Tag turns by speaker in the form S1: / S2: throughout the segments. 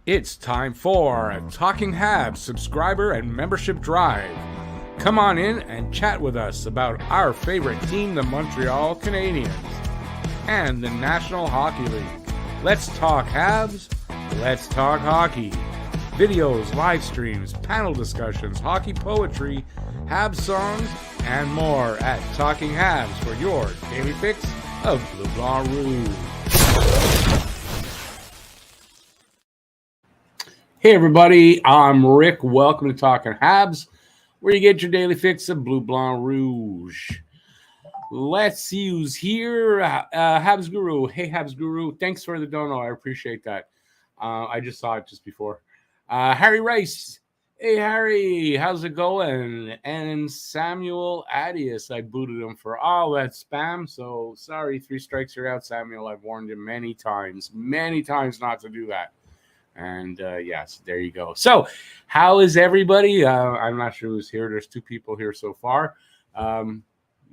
S1: It's time for a Talking Habs subscriber and membership drive. Come on in and chat with us about our favorite team, the Montreal Canadiens, and the National Hockey League. Let's talk Habs, let's talk hockey. Videos, live streams, panel discussions, hockey poetry, Habs songs, and more at Talking Habs for your daily fix of Blue Blanc Rouge. Hey everybody, I'm Rick. Welcome to Talking Habs, where you get your daily fix of Blue Blanc Rouge. Let's see who's here. Habs Guru. Hey Habs Guru, thanks for the dono. I appreciate that. I just saw it just before. Harry Rice. Hey Harry, how's it going? And Samuel Adius. I booted him for all that spam, so sorry, 3 strikes are out, Samuel. I've warned him many times not to do that. And yes, there you go. So how is everybody? I'm not sure who's here. There's 2 people here so far.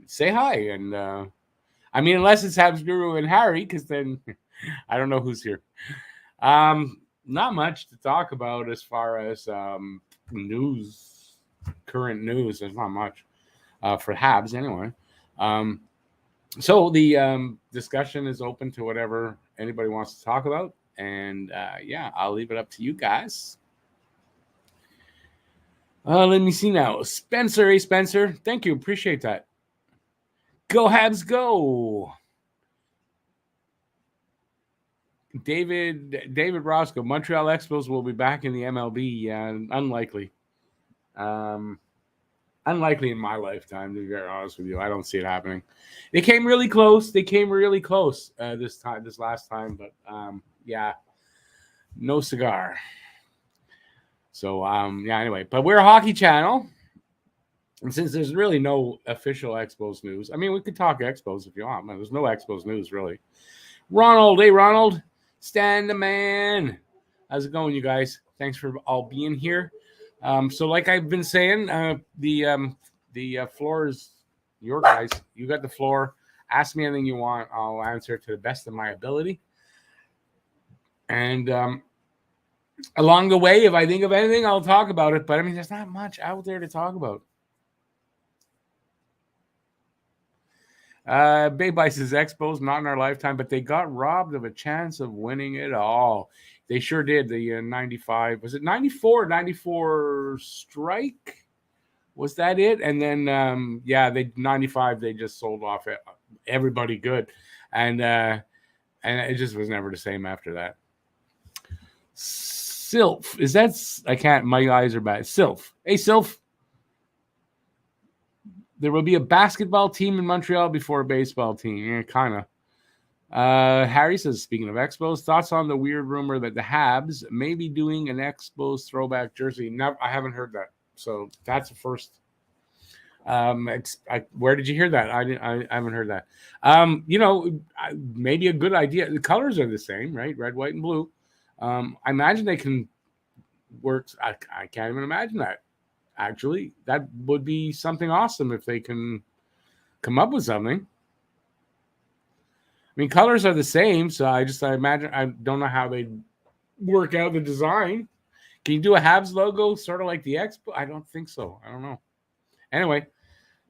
S1: Say hi. And I mean, unless it's Habs Guru and Harry, because then I don't know who's here. Not much to talk about as far as news, current news. There's not much for Habs anyway. So the discussion is open to whatever anybody wants to talk about. And yeah, I'll leave it up to you guys. Let me see now. Spencer, hey Spencer. Thank you. Appreciate that. Go Habs, go. David Roscoe. Montreal Expos will be back in the MLB. Yeah, unlikely. Unlikely in my lifetime, to be very honest with you. I don't see it happening. They came really close. This last time, but yeah, no cigar. So yeah, anyway, but we're a hockey channel, and since there's really no official Expos news, I mean, we could talk Expos if you want, man. There's no Expos news really. Ronald, hey Ronald, Stan the man. How's it going, you guys? Thanks for all being here. So like I've been saying, the floor is your guys. You got the floor. Ask me anything you want. I'll answer to the best of my ability. And along the way, if I think of anything, I'll talk about it. But I mean, there's not much out there to talk about. Babe says Expos, not in our lifetime, but they got robbed of a chance of winning it all. They sure did. The 95, was it 94 strike? Was that it? And then, yeah, 95, they just sold off everybody good. And it just was never the same after that. Sylph, is that, I can't, my eyes are bad. Sylph. Hey, Sylph. There will be a basketball team in Montreal before a baseball team. Yeah, kind of. Harry says, speaking of Expos, thoughts on the weird rumor that the Habs may be doing an Expos throwback jersey? No, I haven't heard that. So that's the first. Where did you hear that? I haven't heard that. You know, maybe a good idea. The colors are the same, right? Red, white, and blue. I imagine they can work. I can't even imagine that. Actually, that would be something awesome if they can come up with something. I mean, colors are the same, so I imagine, I don't know how they work out the design. Can you do a Habs logo sort of like the Expo? I don't think so. I don't know. Anyway,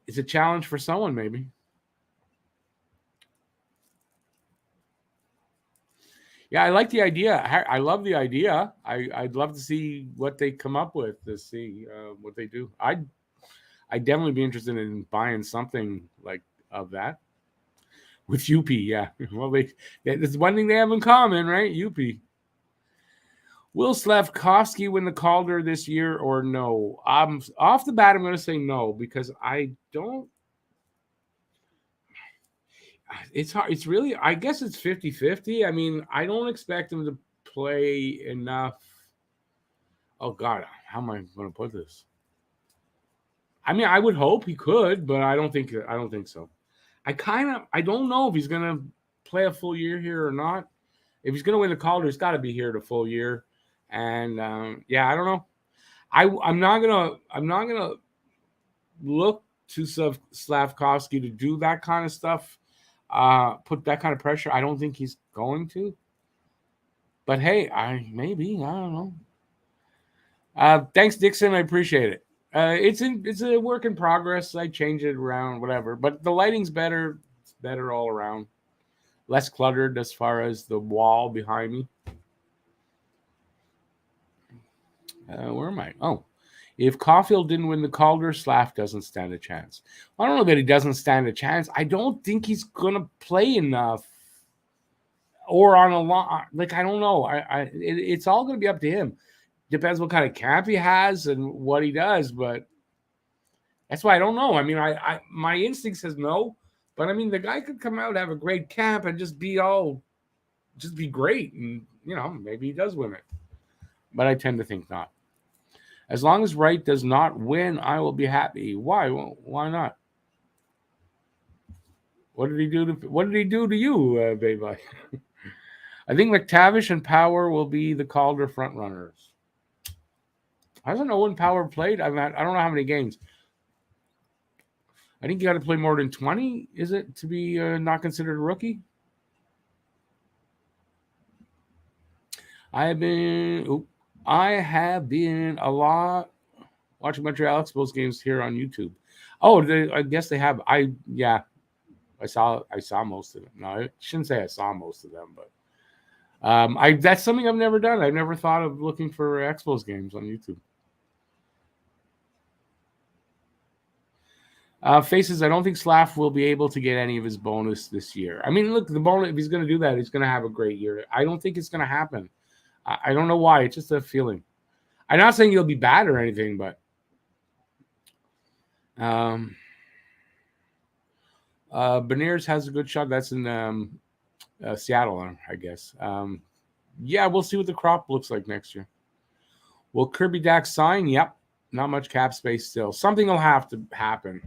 S1: it's a challenge for someone, maybe. Yeah, I like the idea. I love the idea. I'd love to see what they come up with, to see what they do. I'd definitely be interested in buying something like of that with UP. Yeah, well, that's one thing they have in common, right? UP. Will Slavkovsky win the Calder this year or no? Off the bat, I'm going to say no, because I don't. It's hard. It's really, I guess it's 50-50. I mean, I don't expect him to play enough. Oh, God, how am I going to put this? I mean, I would hope he could, but I don't think so. I don't know if he's going to play a full year here or not. If he's going to win the Calder, he's got to be here the full year. And yeah, I don't know. I'm not gonna look to Slavkovsky to do that kind of stuff. Put that kind of pressure. I don't think he's going to. But hey, I don't know. Thanks, Dixon. I appreciate it. It's a work in progress. I change it around, whatever. But the lighting's better. It's better all around. Less cluttered as far as the wall behind me. Where am I? Oh, if Caulfield didn't win the Calder, Slav doesn't stand a chance. I don't know that he doesn't stand a chance. I don't think he's gonna play enough, or on a lot. Like I don't know. It's all gonna be up to him. Depends what kind of camp he has and what he does, but that's why I don't know. I mean, I my instinct says no, but I mean, the guy could come out, have a great camp, and just be great, and maybe he does win it. But I tend to think not. As long as Wright does not win, I will be happy. Why? Well, why not? What did he do to you, baby? I think McTavish and Power will be the Calder front runners. Hasn't Owen Power played? I don't know how many games. I think you got to play more than 20, is it, to be not considered a rookie? I have been a lot watching Montreal Expos games here on YouTube. Oh, I guess they have. I saw most of them. No, I shouldn't say I saw most of them, but that's something I've never done. I've never thought of looking for Expos games on YouTube. Faces, I don't think Slav will be able to get any of his bonus this year. I mean, look, the bonus, if he's going to do that, he's going to have a great year. I don't think it's going to happen. I don't know why. It's just a feeling. I'm not saying he'll be bad or anything, but Beniers has a good shot. That's in Seattle, I guess. Yeah, we'll see what the crop looks like next year. Will Kirby Dax sign? Yep. Not much cap space still. Something will have to happen.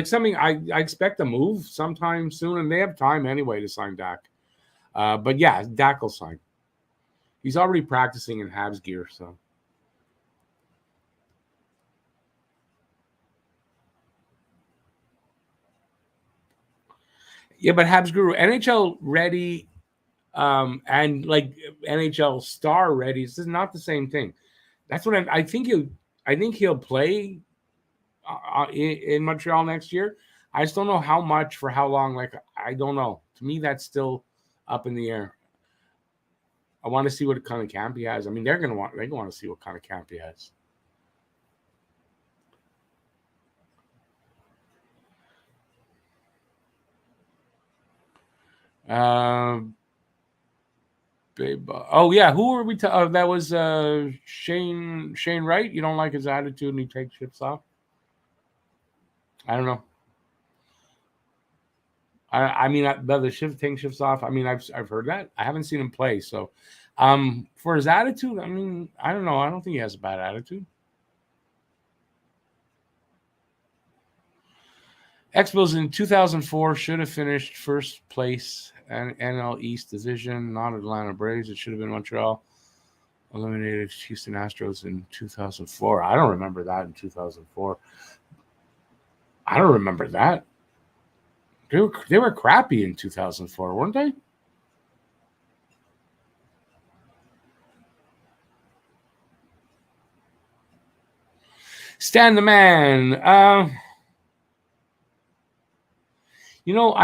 S1: Something I expect a move sometime soon, and they have time anyway to sign Dak. But yeah, Dak will sign. He's already practicing in Habs gear, so. Yeah, but Habs Guru, NHL ready, and like NHL star ready. This is not the same thing. That's what I think he'll play in Montreal next year. I just don't know how much for how long. Like I don't know. To me, that's still up in the air. I want to see what kind of camp he has. I mean, they're gonna want to see what kind of camp he has. Oh yeah, who were we? That was Shane Wright. You don't like his attitude, and he takes shifts off. I don't know. I mean, the taking shifts off. I mean, I've heard that. I haven't seen him play, so for his attitude, I mean, I don't know. I don't think he has a bad attitude. Expos in 2004 should have finished first place and NL East division, not Atlanta Braves. It should have been Montreal. Eliminated Houston Astros in 2004. I don't remember that in 2004. I don't remember that. They were crappy in 2004, weren't they? Stan the Man. I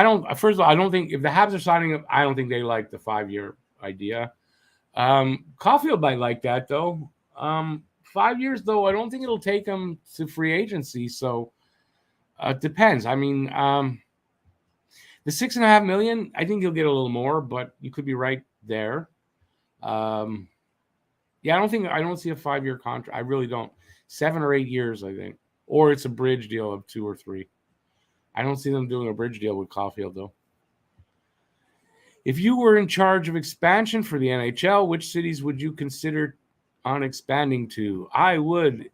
S1: don't. First of all, I don't think if the Habs are signing up, I don't think they like the 5-year idea. Caulfield might like that though. 5 years though, I don't think it'll take him to free agency. So it depends. I mean, the $6.5 million, I think he'll get a little more, but you could be right there. Yeah, I don't see a 5-year contract. I really don't. 7 or 8 years, I think, or it's a bridge deal of 2 or 3. I don't see them doing a bridge deal with Caulfield though. If you were in charge of expansion for the NHL, which cities would you consider on expanding to? I would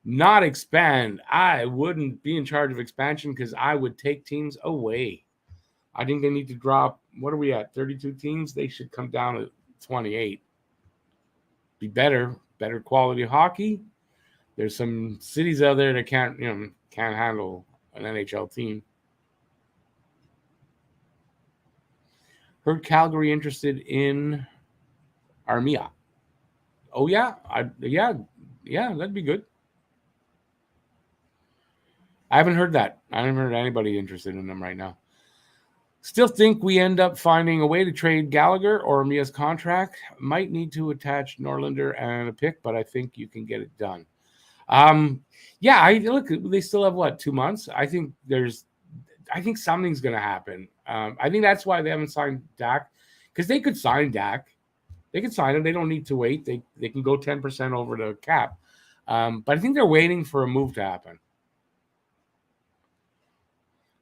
S1: not expand. I wouldn't be in charge of expansion because I would take teams away. I think they need to drop. What are we at? 32 teams? They should come down to 28. Be better quality hockey. There's some cities out there that can't handle an NHL team. Heard Calgary interested in Armia. Oh yeah, yeah, that'd be good. I haven't heard that. I haven't heard anybody interested in them right now. Still think we end up finding a way to trade Gallagher or Mia's contract. Might need to attach Norlinder and a pick, but I think you can get it done. Yeah, I look. They still have what, 2 months? I think something's going to happen. I think that's why they haven't signed Dak, because they could sign Dak. They could sign him. They don't need to wait. They can go 10% over the cap. But I think they're waiting for a move to happen.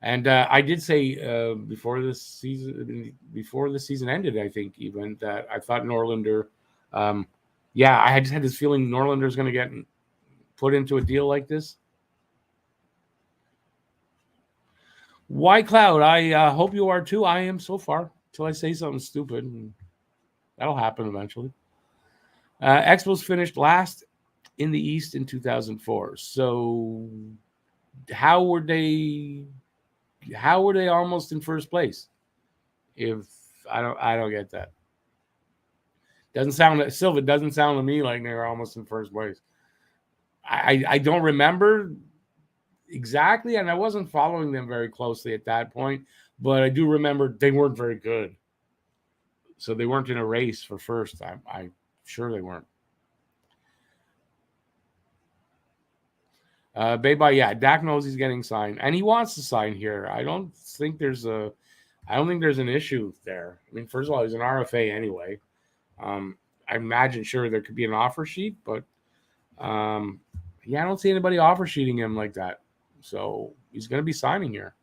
S1: And I did say before the season ended, I think even that I thought Norlinder, I just had this feeling Norlinder is going to get put into a deal like this. White Cloud, I hope you are too. I am so far till I say something stupid. And that'll happen eventually. Expos finished last in the East in 2004. So how were they almost in first place? If I don't get that. Silva doesn't sound to me like they were almost in first place. I don't remember exactly, and I wasn't following them very closely at that point, but I do remember they weren't very good. So they weren't in a race for first. I'm sure they weren't. Dak knows he's getting signed, and he wants to sign here. I don't think there's an issue there. I mean, first of all, he's an RFA anyway. I imagine sure there could be an offer sheet, but I don't see anybody offer sheeting him like that. So he's going to be signing here.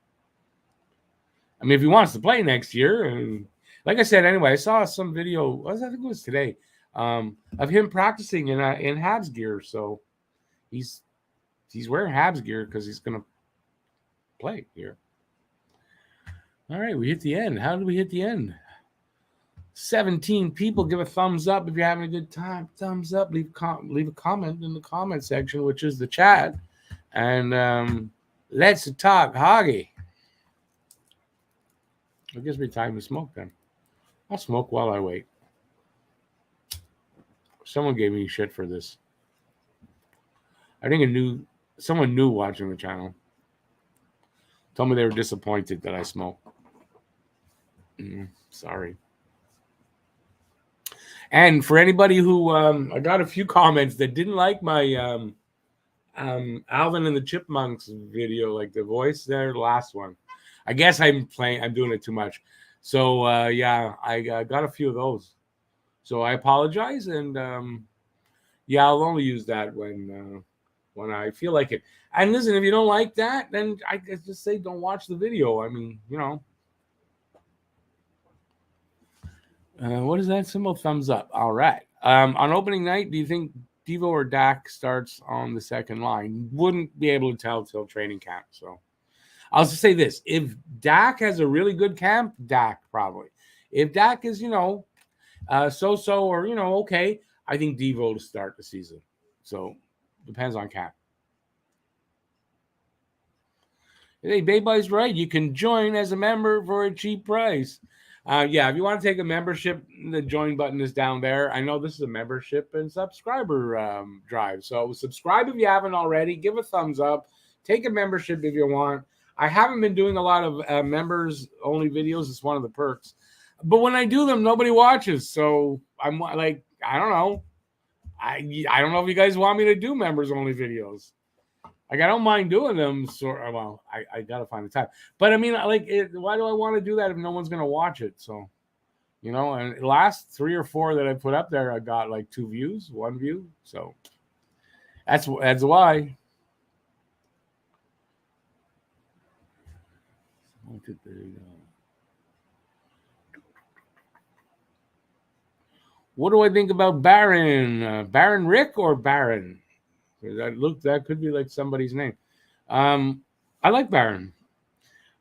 S1: I mean, if he wants to play next year, and like I said, anyway, I saw some video. I think it was today, of him practicing in Habs gear. So he's wearing Habs gear because he's going to play here. All right, we hit the end. How did we hit the end? 17 people. Give a thumbs up if you're having a good time. Thumbs up. Leave a comment in the comment section, which is the chat. And let's talk hockey. It gives me time to smoke then. I'll smoke while I wait. Someone gave me shit for this. I think someone new watching the channel told me they were disappointed that I smoke. Sorry. And for anybody who I got a few comments that didn't like my Alvin and the Chipmunks video, like the voice there, the last one. I guess I'm doing it too much. So I got a few of those. So I apologize, and I'll only use that when I feel like it. And listen, if you don't like that, then I just say don't watch the video. I mean, what is that symbol? Thumbs up. All right. On opening night, do you think Devo or Dak starts on the second line? Wouldn't be able to tell till training camp. So I'll just say this. If Dak has a really good camp, Dak probably. If Dak is, so-so or, okay, I think Devo to start the season. So depends on camp. Hey, Bayboy's right. You can join as a member for a cheap price. If you want to take a membership, the join button is down there. I know this is a membership and subscriber drive. So subscribe if you haven't already. Give a thumbs up. Take a membership if you want. I haven't been doing a lot of members-only videos. It's one of the perks. But when I do them, nobody watches. So I'm like, I don't know. I don't know if you guys want me to do members-only videos. Like, I don't mind doing them. I got to find the time. But, I mean, why do I want to do that if no one's going to watch it? So, and the last 3 or 4 that I put up there, I got like 2 views, 1 view. So, that's why. What do I think about Baron? Baron Rick or Baron? That could be like somebody's name. I like Baron.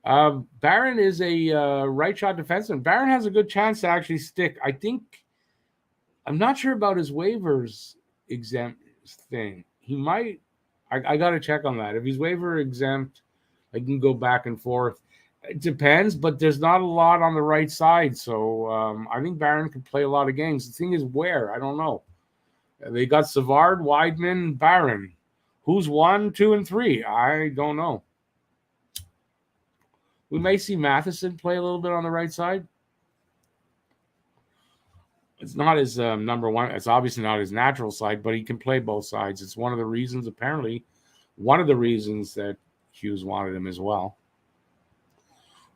S1: Baron is a right shot defenseman. Baron has a good chance to actually stick. I'm not sure about his waivers exempt thing. He might. I got to check on that. If he's waiver exempt, I can go back and forth. It depends, but there's not a lot on the right side. So I think Barron could play a lot of games. The thing is, where? I don't know. They got Savard, Weidman, Barron. Who's 1, 2, and 3? I don't know. We may see Matheson play a little bit on the right side. It's not his number one. It's obviously not his natural side, but he can play both sides. It's one of the reasons, apparently, that Hughes wanted him as well.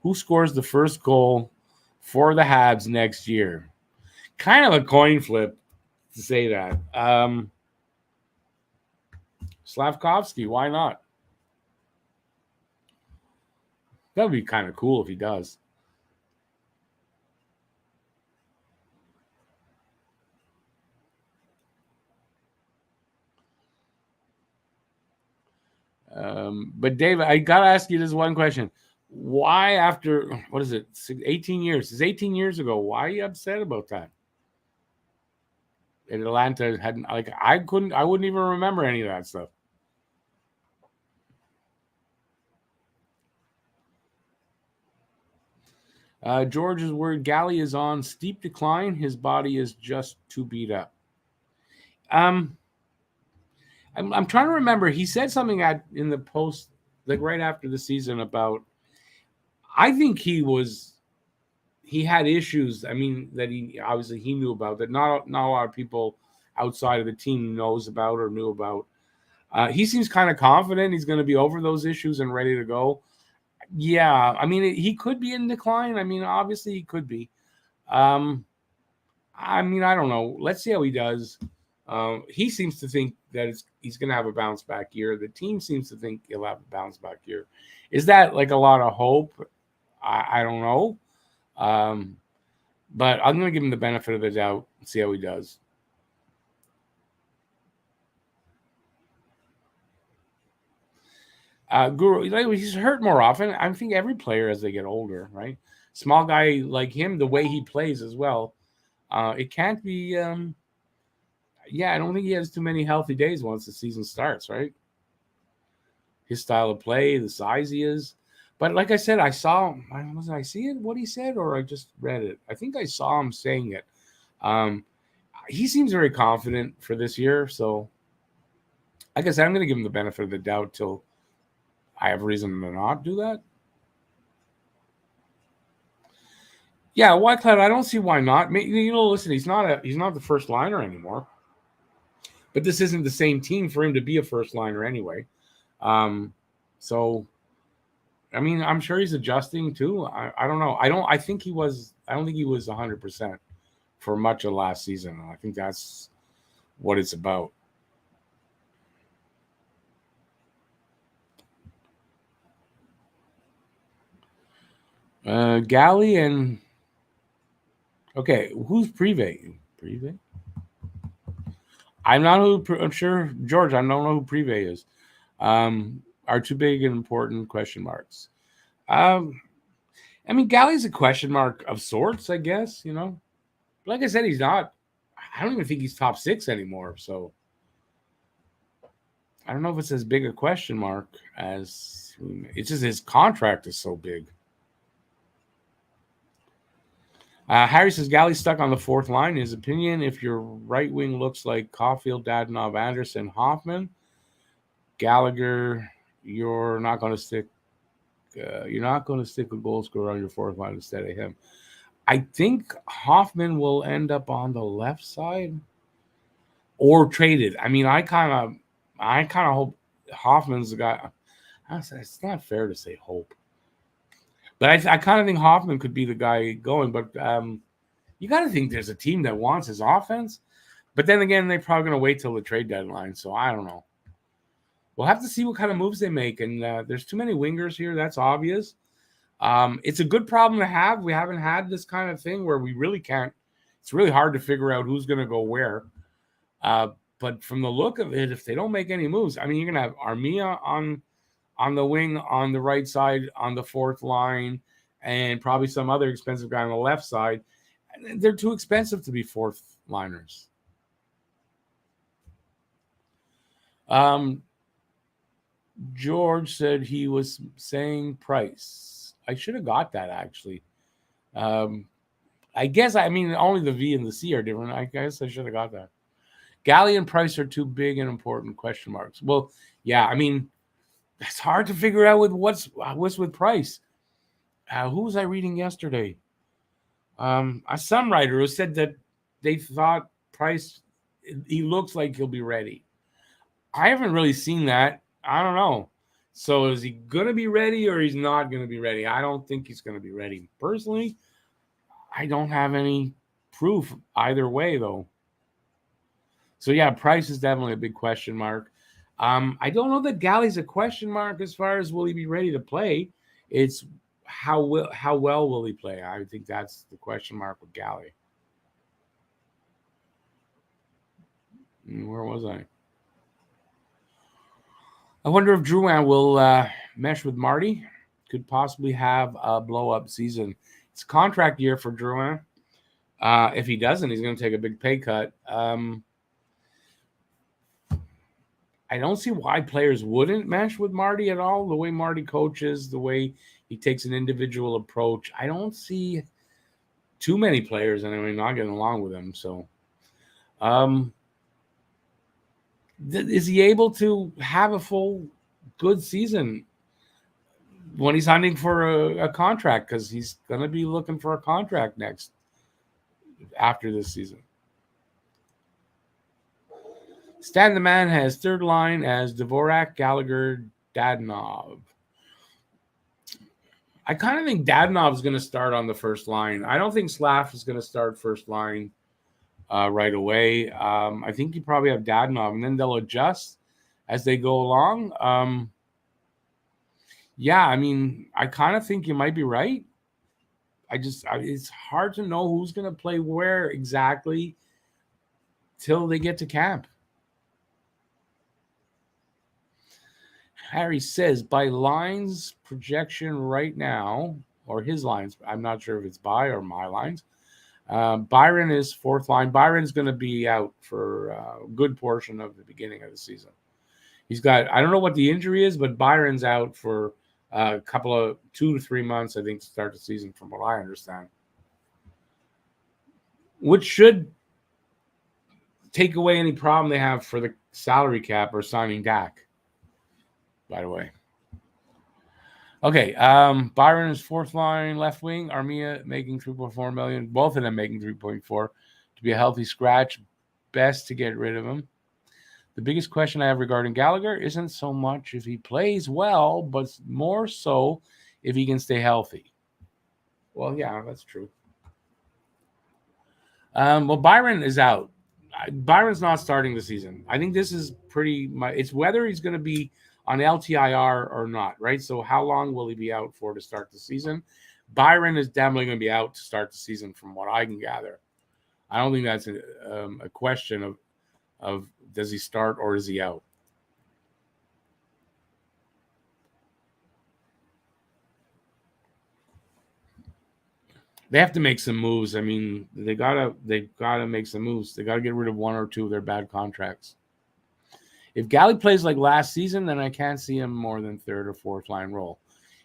S1: Who scores the first goal for the Habs next year? Kind of a coin flip to say that. Slavkovsky, why not? That would be kind of cool if he does. But Dave, I gotta ask you this one question. Why after, what is it, 18 years? It's 18 years ago. Why are you upset about that? And Atlanta hadn't, like, I wouldn't even remember any of that stuff. George's word, Galley is on steep decline. His body is just too beat up. I'm trying to remember. He said something in the post, like right after the season, about, I think he had issues. I mean, that he obviously he knew about, that not a lot of people outside of the team knows about or knew about. He seems kind of confident he's going to be over those issues and ready to go. Yeah, I mean, he could be in decline. I mean, obviously he could be. I mean, I don't know. Let's see how he does. He seems to think that he's going to have a bounce back year. The team seems to think he'll have a bounce back year. Is that like a lot of hope? I don't know. But I'm going to give him the benefit of the doubt and see how he does. Guru, he's hurt more often. I think every player as they get older, right? Small guy like him, the way he plays as well. It can't be. I don't think he has too many healthy days once the season starts, right? His style of play, the size he is. But like I said, I saw. Was I see it? What he said, or I just read it? I think I saw him saying it. He seems very confident for this year. So, like I said, I'm going to give him the benefit of the doubt till I have reason to not do that. Yeah, Whitecloud, I don't see why not. Listen, he's not the first liner anymore. But this isn't the same team for him to be a first liner anyway. So, I mean, I'm sure he's adjusting too. I don't know. I don't think he was 100% for much of last season. I think that's what it's about. Galley and okay, who's Privé? Privé? I'm sure George. I don't know who Privé is. Are too big and important question marks. I mean, Galley's a question mark of sorts, I guess. Like I said, he's not. I don't even think he's top 6 anymore. So I don't know if it's as big a question mark as it's just his contract is so big. Harry says Galley's stuck on the 4th line. In his opinion, if your right wing looks like Caulfield, Dadonov, Anderson, Hoffman, Gallagher, you're not going to stick. You're not going to stick a goal scorer on your 4th line instead of him. I think Hoffman will end up on the left side or traded. I mean, I kind of hope Hoffman's the guy. It's not fair to say hope. But I kind of think Hoffman could be the guy going. But you got to think there's a team that wants his offense. But then again, they're probably going to wait till the trade deadline. So I don't know. We'll have to see what kind of moves they make. And there's too many wingers here. That's obvious. It's a good problem to have. We haven't had this kind of thing where we really can't. It's really hard to figure out who's going to go where. But from the look of it, if they don't make any moves, I mean, you're going to have Armia on the wing, on the right side, on the 4th line, and probably some other expensive guy on the left side. They're too expensive to be 4th liners. George said he was saying Price. I should have got that actually. I guess only the V and the C are different. I guess I should have got that. Goalie and Price are too big and important question marks. Well, yeah, I mean, it's hard to figure out with what's with Price. Who was I reading yesterday? Some writer who said that they thought Price, he looks like he'll be ready. I haven't really seen that. I don't know. So is he going to be ready or he's not going to be ready? I don't think he's going to be ready. Personally, I don't have any proof either way, though. So, yeah, Price is definitely a big question mark. I don't know that Galley's a question mark as far as will he be ready to play. It's how well will he play? I think that's the question mark with Galley. Where was I? I wonder if Drouin will mesh with Marty. Could possibly have a blow-up season. It's a contract year for Drouin. If he doesn't, he's going to take a big pay cut. I don't see why players wouldn't mesh with Marty at all. The way Marty coaches, the way he takes an individual approach, I don't see too many players anyway not getting along with him. So, is he able to have a full good season when he's hunting for a contract? Because he's going to be looking for a contract next after this season. Stan the Man has third line as Dvorak, Gallagher, Dadonov. I kind of think Dadonov is going to start on the first line. I don't think Slav is going to start first line right away. I think you probably have Dadonov, and then they'll adjust as they go along. Yeah, I mean, I kind of think you might be right. It's hard to know who's going to play where exactly till they get to camp. Harry says, by lines projection right now, or his lines, I'm not sure if it's by or my lines, Byron is fourth line. Byron's going to be out for a good portion of the beginning of the season. He's got, I don't know what the injury is, but Byron's out for a couple of 2 to 3 months, I think, to start the season, from what I understand. Which should take away any problem they have for the salary cap or signing Dak, by the way. Okay, Byron is fourth line left wing. Armia making $3.4 million. Both of them making $3.4 to be a healthy scratch. Best to get rid of him. The biggest question I have regarding Gallagher isn't so much if he plays well, but more so if he can stay healthy. Well, yeah, that's true. Well, Byron is out. Byron's not starting the season. I think this is pretty much, it's whether he's going to be on LTIR or not, right? So how long will he be out for to start the season? Byron is definitely going to be out to start the season from what I can gather. I don't think that's a question of does he start or is he out? They have to make some moves. I mean, they gotta make some moves. They gotta get rid of one or two of their bad contracts. If Galley plays like last season, then I can't see him more than third or fourth line role.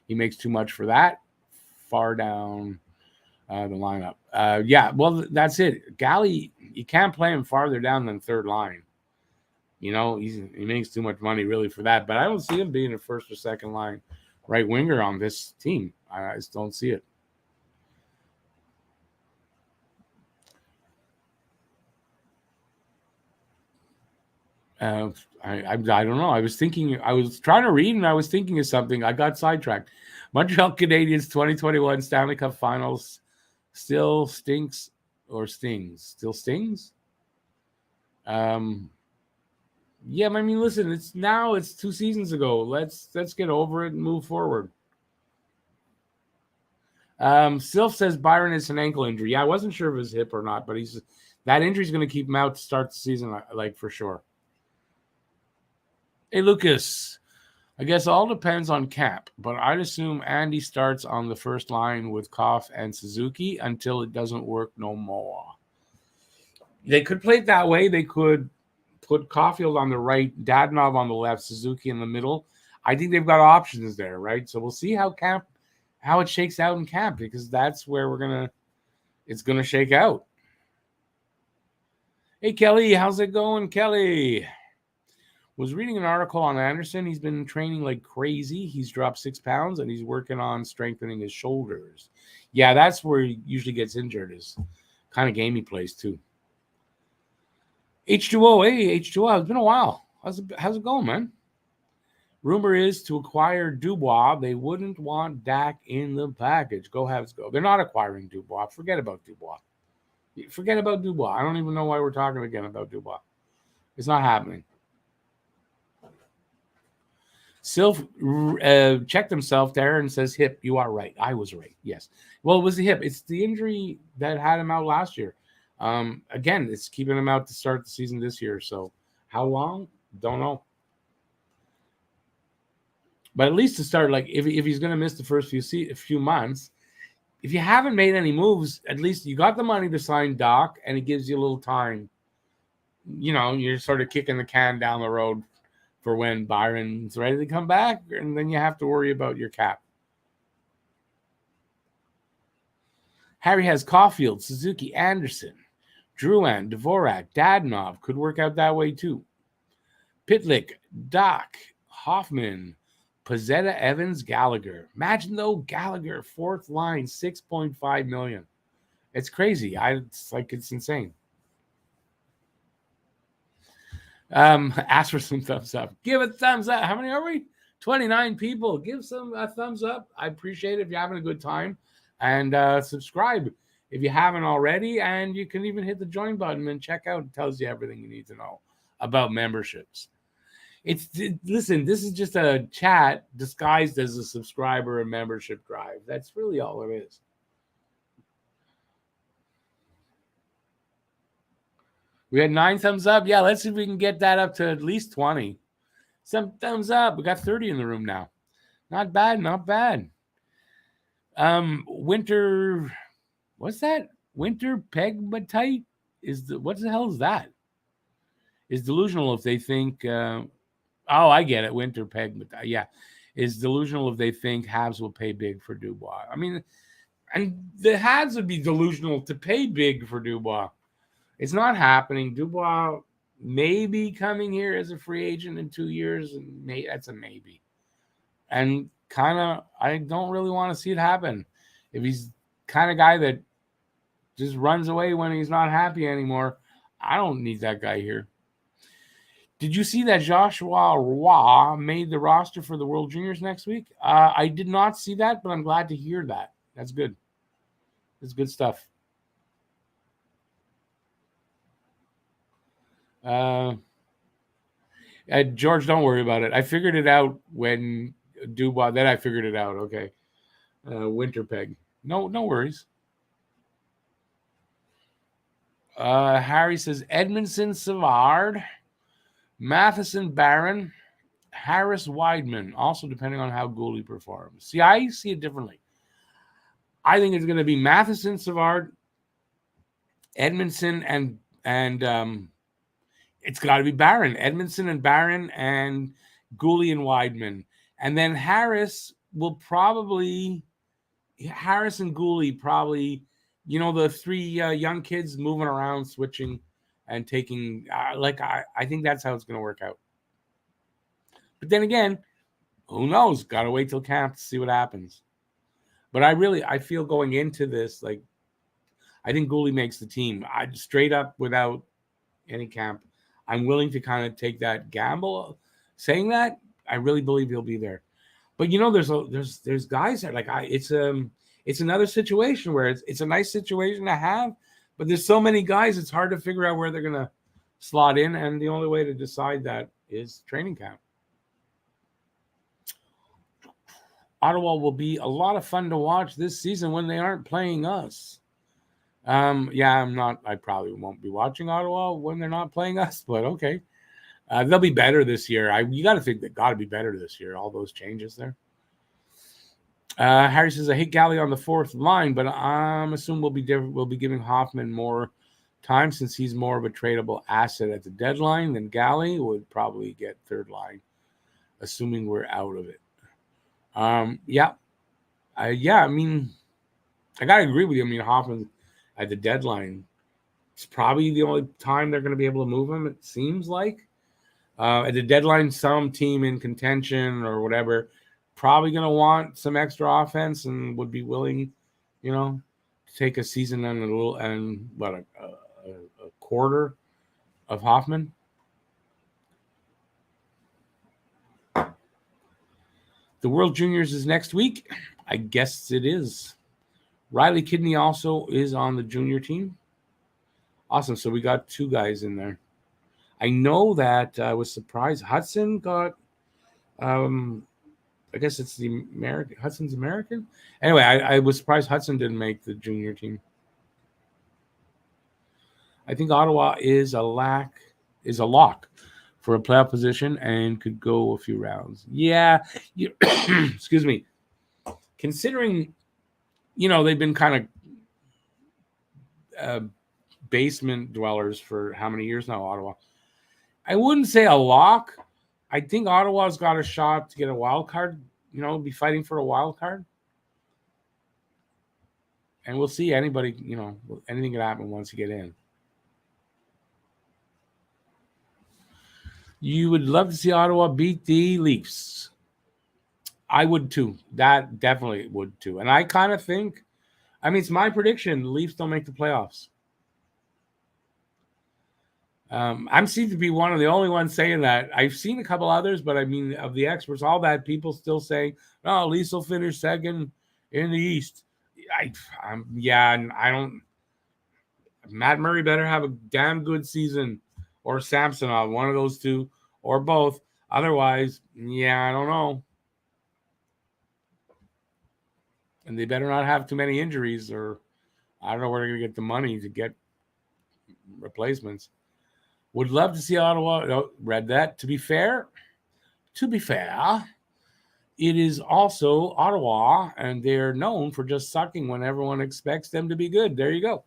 S1: He makes too much for that. Far down the lineup. Yeah, well, that's it. Galley, you can't play him farther down than third line. You know, he makes too much money really for that. But I don't see him being a first or second line right winger on this team. I just don't see it. I don't know. I was trying to read and I was thinking of something. I got sidetracked. Montreal Canadiens 2021 Stanley Cup Finals still stinks or stings? Still stings? Yeah, I mean, listen, it's 2 seasons ago. Let's get over it and move forward. Sylph says Byron is an ankle injury. Yeah, I wasn't sure if it was hip or not, but that injury is going to keep him out to start the season, like for sure. Hey, Lucas, I guess all depends on cap, but I'd assume Andy starts on the first line with Koff and Suzuki until it doesn't work no more. They could play it that way. They could put Caulfield on the right, Dadonov on the left, Suzuki in the middle. I think they've got options there, right? So we'll see how camp how it shakes out in camp, because that's where it's gonna shake out. Hey Kelly, how's it going, Kelly? Was reading an article on Anderson. He's been training like crazy. He's dropped 6 pounds and he's working on strengthening his shoulders. Yeah, that's where he usually gets injured, is kind of game he plays too. H2O, hey H2O, it's been a while. How's it going, man? Rumor is to acquire Dubois. They wouldn't want Dak in the package. Go Habs go. They're not acquiring Dubois. Forget about Dubois. I don't even know why we're talking again about Dubois. It's not happening. Sylph checked himself there and says hip. You are right. I was right. Yes. Well, it was the hip. It's the injury that had him out last year. Again, it's keeping him out to start the season this year. So how long? Don't know. But at least to start, like if he's going to miss the first few months, if you haven't made any moves, at least you got the money to sign Doc, and it gives you a little time. You know, you're sort of kicking the can down the road for when Byron's ready to come back, and then you have to worry about your cap. Harry has Caulfield, Suzuki, Anderson, Drouin, Dvorak, Dadonov. Could work out that way too. Pitlick, Doc, Hoffman, Pizzetta, Evans, Gallagher. Imagine though, Gallagher, fourth line, $6.5 million. It's crazy. It's insane. Ask for some thumbs up. Give a thumbs up. How many are we? 29 people. Give some thumbs up. I appreciate it if you're having a good time. And subscribe if you haven't already. And you can even hit the join button and check out. It tells you everything you need to know about memberships. Listen, this is just a chat disguised as a subscriber and membership drive. That's really all it is. We had 9 thumbs up. Yeah, let's see if we can get that up to at least 20. Some thumbs up. We got 30 in the room now. Not bad, not bad. Winter, what's that? Winter pegmatite? What the hell is that? Is delusional if they think oh, I get it. Winter pegmatite. Yeah. Is delusional if they think Habs will pay big for Dubois. I mean, and the Habs would be delusional to pay big for Dubois. It's not happening. Dubois may be coming here as a free agent in 2 years. And that's a maybe. And I don't really want to see it happen. If he's kind of guy that just runs away when he's not happy anymore, I don't need that guy here. Did you see that Joshua Roy made the roster for the World Juniors next week? I did not see that, but I'm glad to hear that. That's good. That's good stuff. George, don't worry about it. I figured it out when Dubois. Then I figured it out. Okay. Winter peg. No worries. Harry says Edmondson, Savard, Matheson, Barron, Harris, Weidman. Also, depending on how Goalie performs. See, I see it differently. I think it's going to be Matheson, Savard, Edmondson, and it's got to be Barron, Edmondson, and Barron, and Goalie and Weidman, and then Harris and Goalie probably. You know, the 3 young kids moving around, switching, and taking. I think that's how it's going to work out. But then again, who knows? Got to wait till camp to see what happens. But I feel going into this, like, I think Goalie makes the team. I straight up without any camp. I'm willing to kind of take that gamble. Saying that, I really believe he'll be there. But you know, there's guys that it's another situation where it's a nice situation to have, but there's so many guys, it's hard to figure out where they're going to slot in, and the only way to decide that is training camp. Ottawa will be a lot of fun to watch this season when they aren't playing us. I probably won't be watching Ottawa when they're not playing us, but okay. They'll be better this year. You got to think they got to be better this year, all those changes there. Harry says, I hate Galley on the 4th line, but I'm assuming we'll be giving Hoffman more time since he's more of a tradable asset at the deadline than Galley would probably get 3rd line, assuming we're out of it. Yeah. Yeah, I mean, I gotta agree with you. I mean, Hoffman at the deadline, it's probably the only time they're going to be able to move him. It seems like at the deadline, some team in contention or whatever probably going to want some extra offense and would be willing, to take a season and a quarter of Hoffman. The World Juniors is next week. I guess it is. Riley Kidney also is on the junior team. Awesome. So we got 2 guys in there. I know that I was surprised. Hudson got, I guess it's the American. Hudson's American. Anyway, I was surprised Hudson didn't make the junior team. I think Ottawa is a lock for a playoff position and could go a few rounds. Yeah, excuse me. Considering, they've been kind of basement dwellers for how many years now, Ottawa? I wouldn't say a lock. I think Ottawa's got a shot to get a wild card, be fighting for a wild card. And we'll see anybody, anything can happen once you get in. You would love to see Ottawa beat the Leafs. I would too. That definitely would too. And I kind of think, it's my prediction, the Leafs don't make the playoffs. I'm seen to be one of the only ones saying that. I've seen a couple others, but of the experts, all that, people still saying, "No, Leafs will finish second in the East." I don't. Matt Murray better have a damn good season, or Samsonov, one of those two, or both. Otherwise, I don't know. And they better not have too many injuries, or I don't know where they're going to get the money to get replacements. Would love to see Ottawa. Oh, read that. To be fair, it is also Ottawa, and they're known for just sucking when everyone expects them to be good. There you go.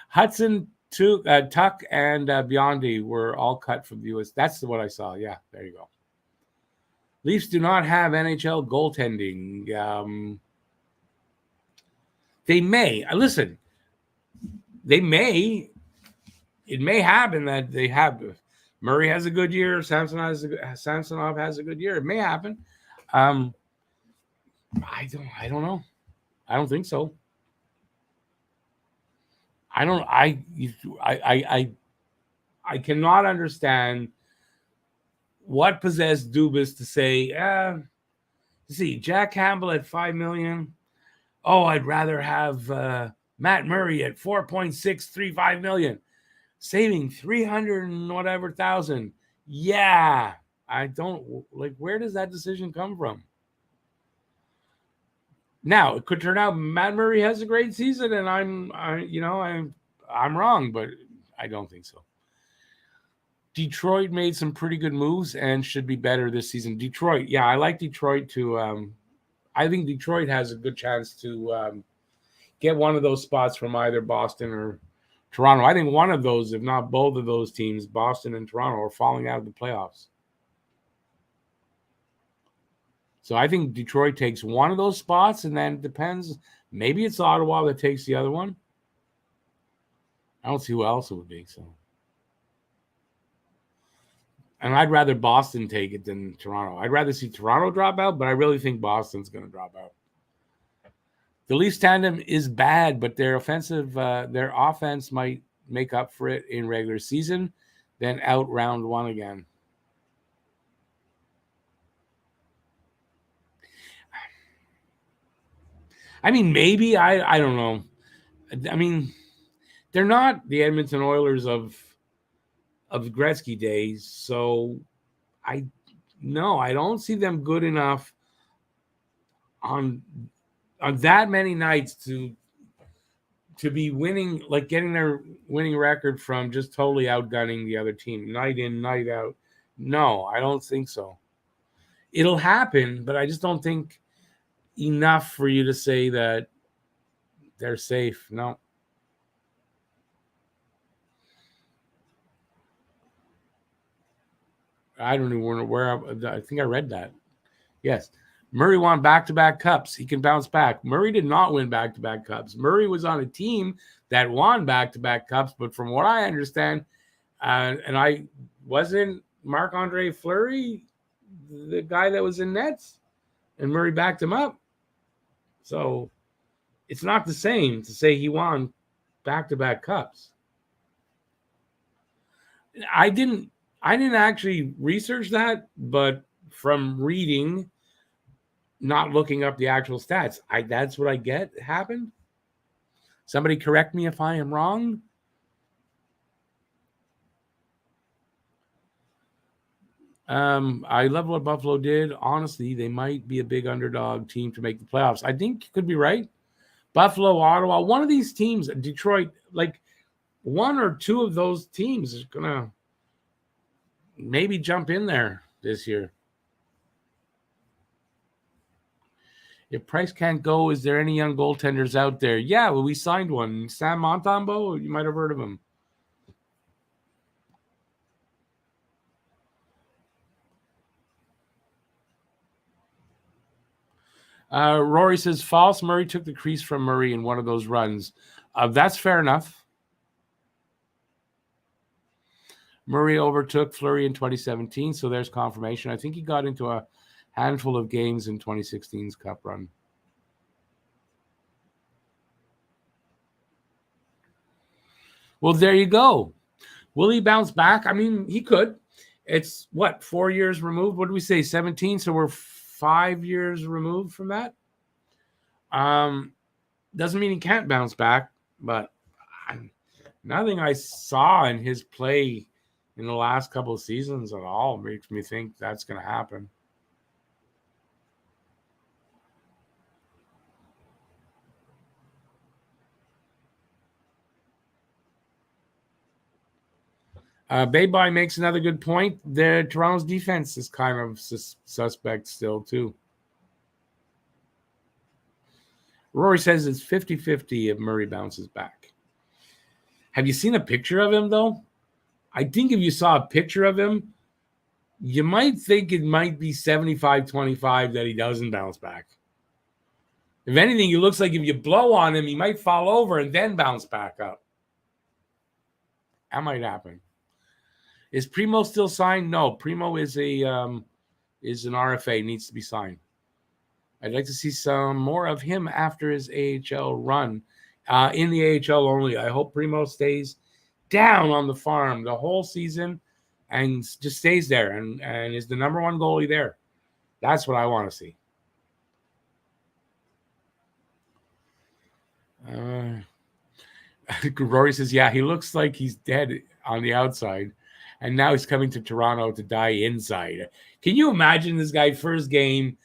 S1: Hudson, Tuck, and Biondi were all cut from the U.S. That's what I saw. Yeah, there you go. Leafs do not have NHL goaltending. They may. Listen, they may. It may happen that they have. Murray has a good year. Samsonov has a good year. It may happen. I don't know. I don't think so. I cannot understand what possessed Dubas to say, see, Jack Campbell at $5 million. Oh, I'd rather have Matt Murray at $4.635 million. Saving 300 and whatever thousand. Yeah, I don't like. Where does that decision come from? Now it could turn out Matt Murray has a great season, and I'm wrong, but I don't think so. Detroit made some pretty good moves and should be better this season. Detroit, I like Detroit to. I think Detroit has a good chance to get one of those spots from either Boston or Toronto. I think one of those, if not both of those teams, Boston and Toronto, are falling out of the playoffs. So I think Detroit takes one of those spots, and then it depends. Maybe it's Ottawa that takes the other one. I don't see who else it would be. So, and I'd rather Boston take it than Toronto. I'd rather see Toronto drop out, but I really think Boston's going to drop out. The Leafs tandem is bad, but their offense might make up for it in regular season, then out round one again. Maybe. I don't know. They're not the Edmonton Oilers of Gretzky days, so I don't see them good enough on that many nights to be winning, like getting their winning record from just totally outgunning the other team night in, night out. No, I don't think so. It'll happen, but I just don't think enough for you to say that they're safe. No. I don't even know where I think I read that. Yes. Murray won back-to-back cups. He can bounce back. Murray did not win back-to-back cups. Murray was on a team that won back-to-back cups, but from what I understand, and I wasn't Marc-Andre Fleury the guy that was in nets, and Murray backed him up. So it's not the same to say he won back-to-back cups. I didn't actually research that, but from reading, not looking up the actual stats, that's what I get happened. Somebody correct me if I am wrong. I love what Buffalo did. Honestly, they might be a big underdog team to make the playoffs. I think you could be right. Buffalo, Ottawa, one of these teams, Detroit, like one or two of those teams is going to maybe jump in there this year. If Price can't go, is there any young goaltenders out there? Yeah, well, we signed one. Sam Montembeault, you might have heard of him. Rory says, false. Murray took the crease from Murray in one of those runs. That's fair enough. Murray overtook Fleury in 2017, so there's confirmation. I think he got into a handful of games in 2016's Cup run. Well, there you go. Will he bounce back? I mean, he could. It's, 4 years removed? What did we say, 17? So we're 5 years removed from that. Doesn't mean he can't bounce back, but nothing I saw in his play in the last couple of seasons at all makes me think that's going to happen. Bayby makes another good point. Toronto's defense is kind of suspect still, too. Rory says it's 50-50 if Murray bounces back. Have you seen a picture of him, though? I think if you saw a picture of him, you might think it might be 75-25 that he doesn't bounce back. If anything, he looks like if you blow on him, he might fall over and then bounce back up. That might happen. Is Primo still signed? No, Primo is an RFA, needs to be signed. I'd like to see some more of him after his AHL run. In the AHL only. I hope Primo stays down on the farm the whole season and just stays there and is the number one goalie there. That's what I want to see. Rory says, yeah, he looks like he's dead on the outside. And now he's coming to Toronto to die inside. Can you imagine this guy first game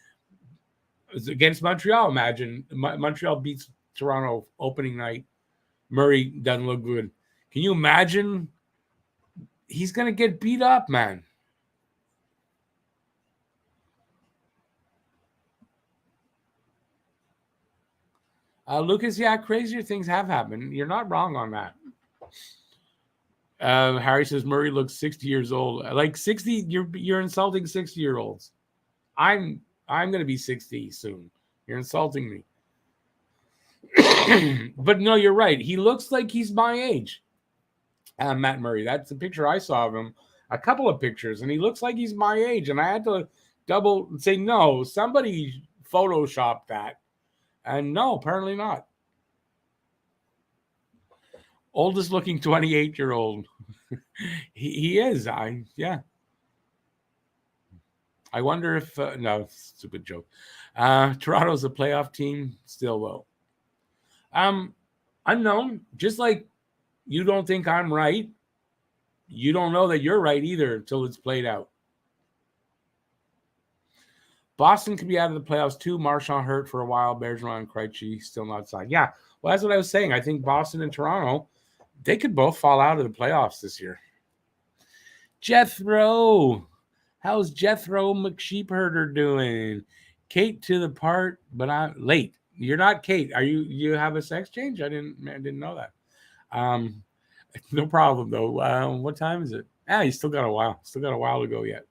S1: against Montreal? Imagine Montreal beats Toronto opening night. Murray doesn't look good. Can you imagine? He's going to get beat up, man. Lucas, yeah, crazier things have happened. You're not wrong on that. Harry says Murray looks 60 years old. Like 60, you're insulting 60-year-olds. I'm going to be 60 soon. You're insulting me. But no, you're right. He looks like he's my age. Matt Murray. That's the picture I saw of him. A couple of pictures, and he looks like he's my age. And I had to double say, no, somebody photoshopped that. And no, apparently not. Oldest looking 28-year-old. he is. Yeah. I wonder if no, stupid joke. Toronto's a playoff team still though. Unknown. Just like you don't think I'm right, you don't know that you're right either until it's played out. Boston could be out of the playoffs too. Marchand hurt for a while. Bergeron and Krejci still not signed. Yeah, well, that's what I was saying. I think Boston and Toronto, they could both fall out of the playoffs this year. Jethro. How's Jethro McSheepherder doing? Kate to the part, but I'm late. You're not Kate. Are you have a sex change? I didn't know that. No problem though. What time is it? You still got a while. Still got a while to go yet.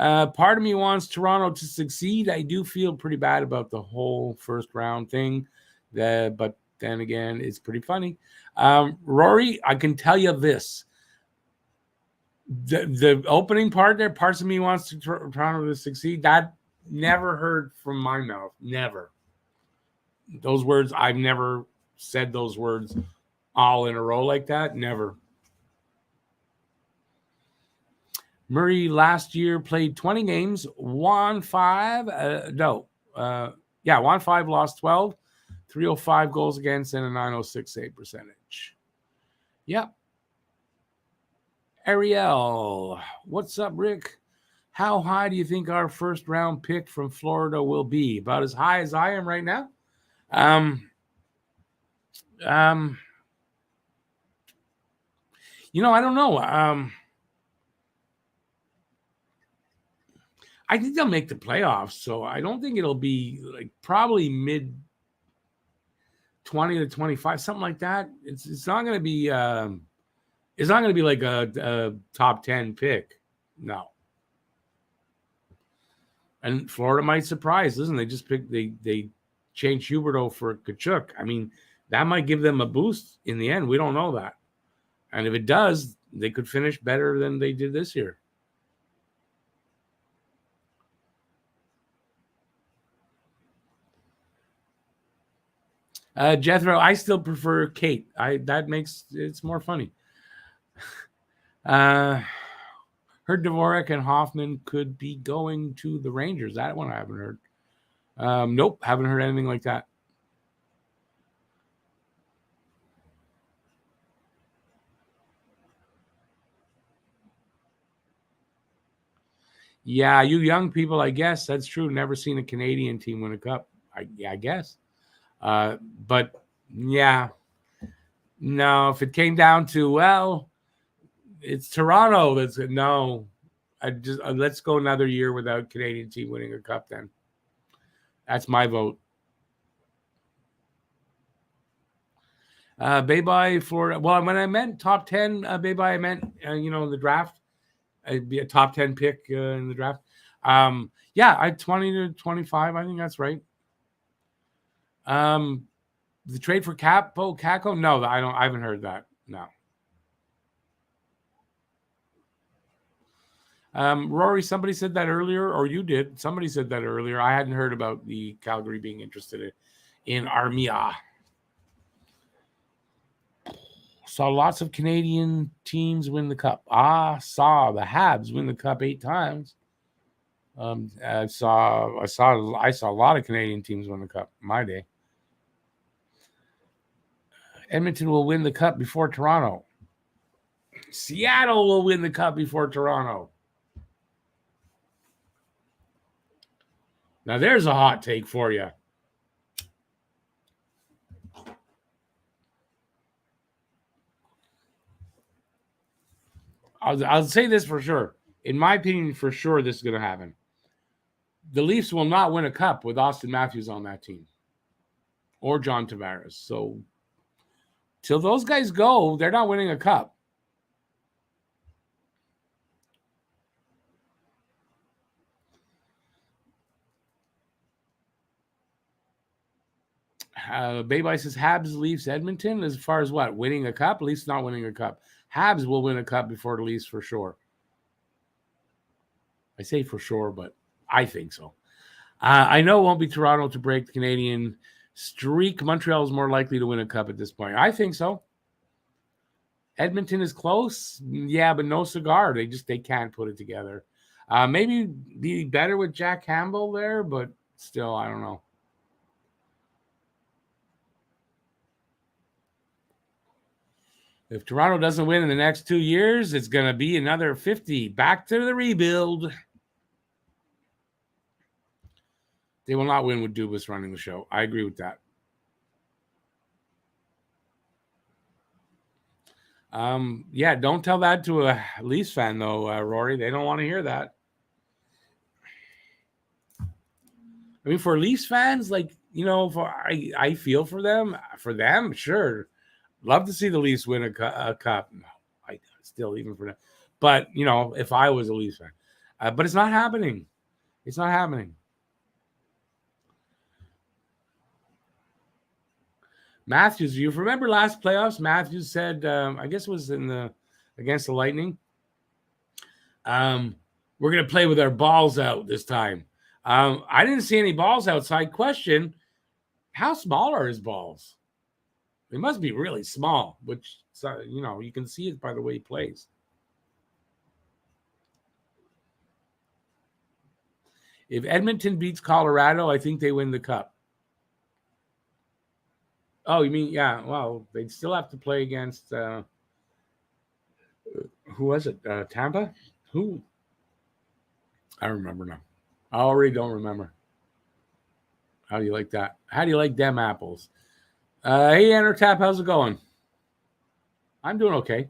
S1: Part of me wants Toronto to succeed. I do feel pretty bad about the whole first round thing, but then again, it's pretty funny. Rory, I can tell you this. The opening part there, parts of me wants Toronto to succeed. That never heard from my mouth. Never. Those words, I've never said those words all in a row like that. Never. Murray last year played 20 games, won 5. Won 5, lost 12, 305 goals against, and a 906 save percentage. Yep. Ariel, what's up, Rick? How high do you think our first round pick from Florida will be? About as high as I am right now. I don't know. I think they'll make the playoffs, so I don't think it'll be like probably mid 20 to 25, something like that. It's not going to be it's not going to be like a top 10 pick. No. And Florida might surprise. Listen, they just picked they changed Huberdeau for Kachuk. I mean, that might give them a boost in the end. We don't know that. And if it does, they could finish better than they did this year. Jethro, I still prefer Kate. That makes it's more funny. Heard Dvorak and Hoffman could be going to the Rangers. That one I haven't heard. Nope, haven't heard anything like that. Yeah, you young people, I guess that's true. Never seen a Canadian team win a cup. I guess. But yeah, no. If it came down to it's Toronto. That's no. Let's go another year without Canadian team winning a cup. Then that's my vote. Bay Florida. Well, when I meant top 10, Bay I meant the draft. It'd be a top 10 pick in the draft. I 20 to 25. I think that's right. The trade for Kako? No, I haven't heard that. No. Rory, somebody said that earlier, or you did. Somebody said that earlier. I hadn't heard about the Calgary being interested in Armia. Saw lots of Canadian teams win the cup. Saw the Habs win the cup 8 times. I saw a lot of Canadian teams win the cup in my day. Edmonton will win the cup before Toronto. Seattle will win the cup before Toronto. Now there's a hot take for you. I'll say this for sure. In my opinion, for sure, this is going to happen. The Leafs will not win a cup with Austin Matthews on that team or John Tavares. So till those guys go, they're not winning a cup. Baby says Habs, Leafs, Edmonton. As far as what? Winning a cup? Leafs not winning a cup. Habs will win a cup before the Leafs for sure. I say for sure, but I think so. I know it won't be Toronto to break the Canadian streak. Montreal is more likely to win a cup at this point. I think so. Edmonton is close. Yeah, but no cigar. They can't put it together. Maybe be better with Jack Campbell there, but still, I don't know. If Toronto doesn't win in the next 2 years, it's going to be another 50. Back to the rebuild. They will not win with Dubas running the show. I agree with that. Don't tell that to a Leafs fan, though, Rory. They don't want to hear that. I mean, for Leafs fans, I feel for them. For them, sure. Love to see the Leafs win a cup. No, I still even for them. But, if I was a Leafs fan. But it's not happening. It's not happening. Matthews, you remember last playoffs? Matthews said, I guess it was against the Lightning. We're going to play with our balls out this time. I didn't see any balls outside. Question, how small are his balls? They must be really small, which, you can see it by the way he plays. If Edmonton beats Colorado, I think they win the cup. Oh, you mean, yeah, well, they'd still have to play against, who was it? Tampa? Who? I don't remember now. I already don't remember. How do you like that? How do you like them apples? Hey, Entertap, how's it going? I'm doing okay.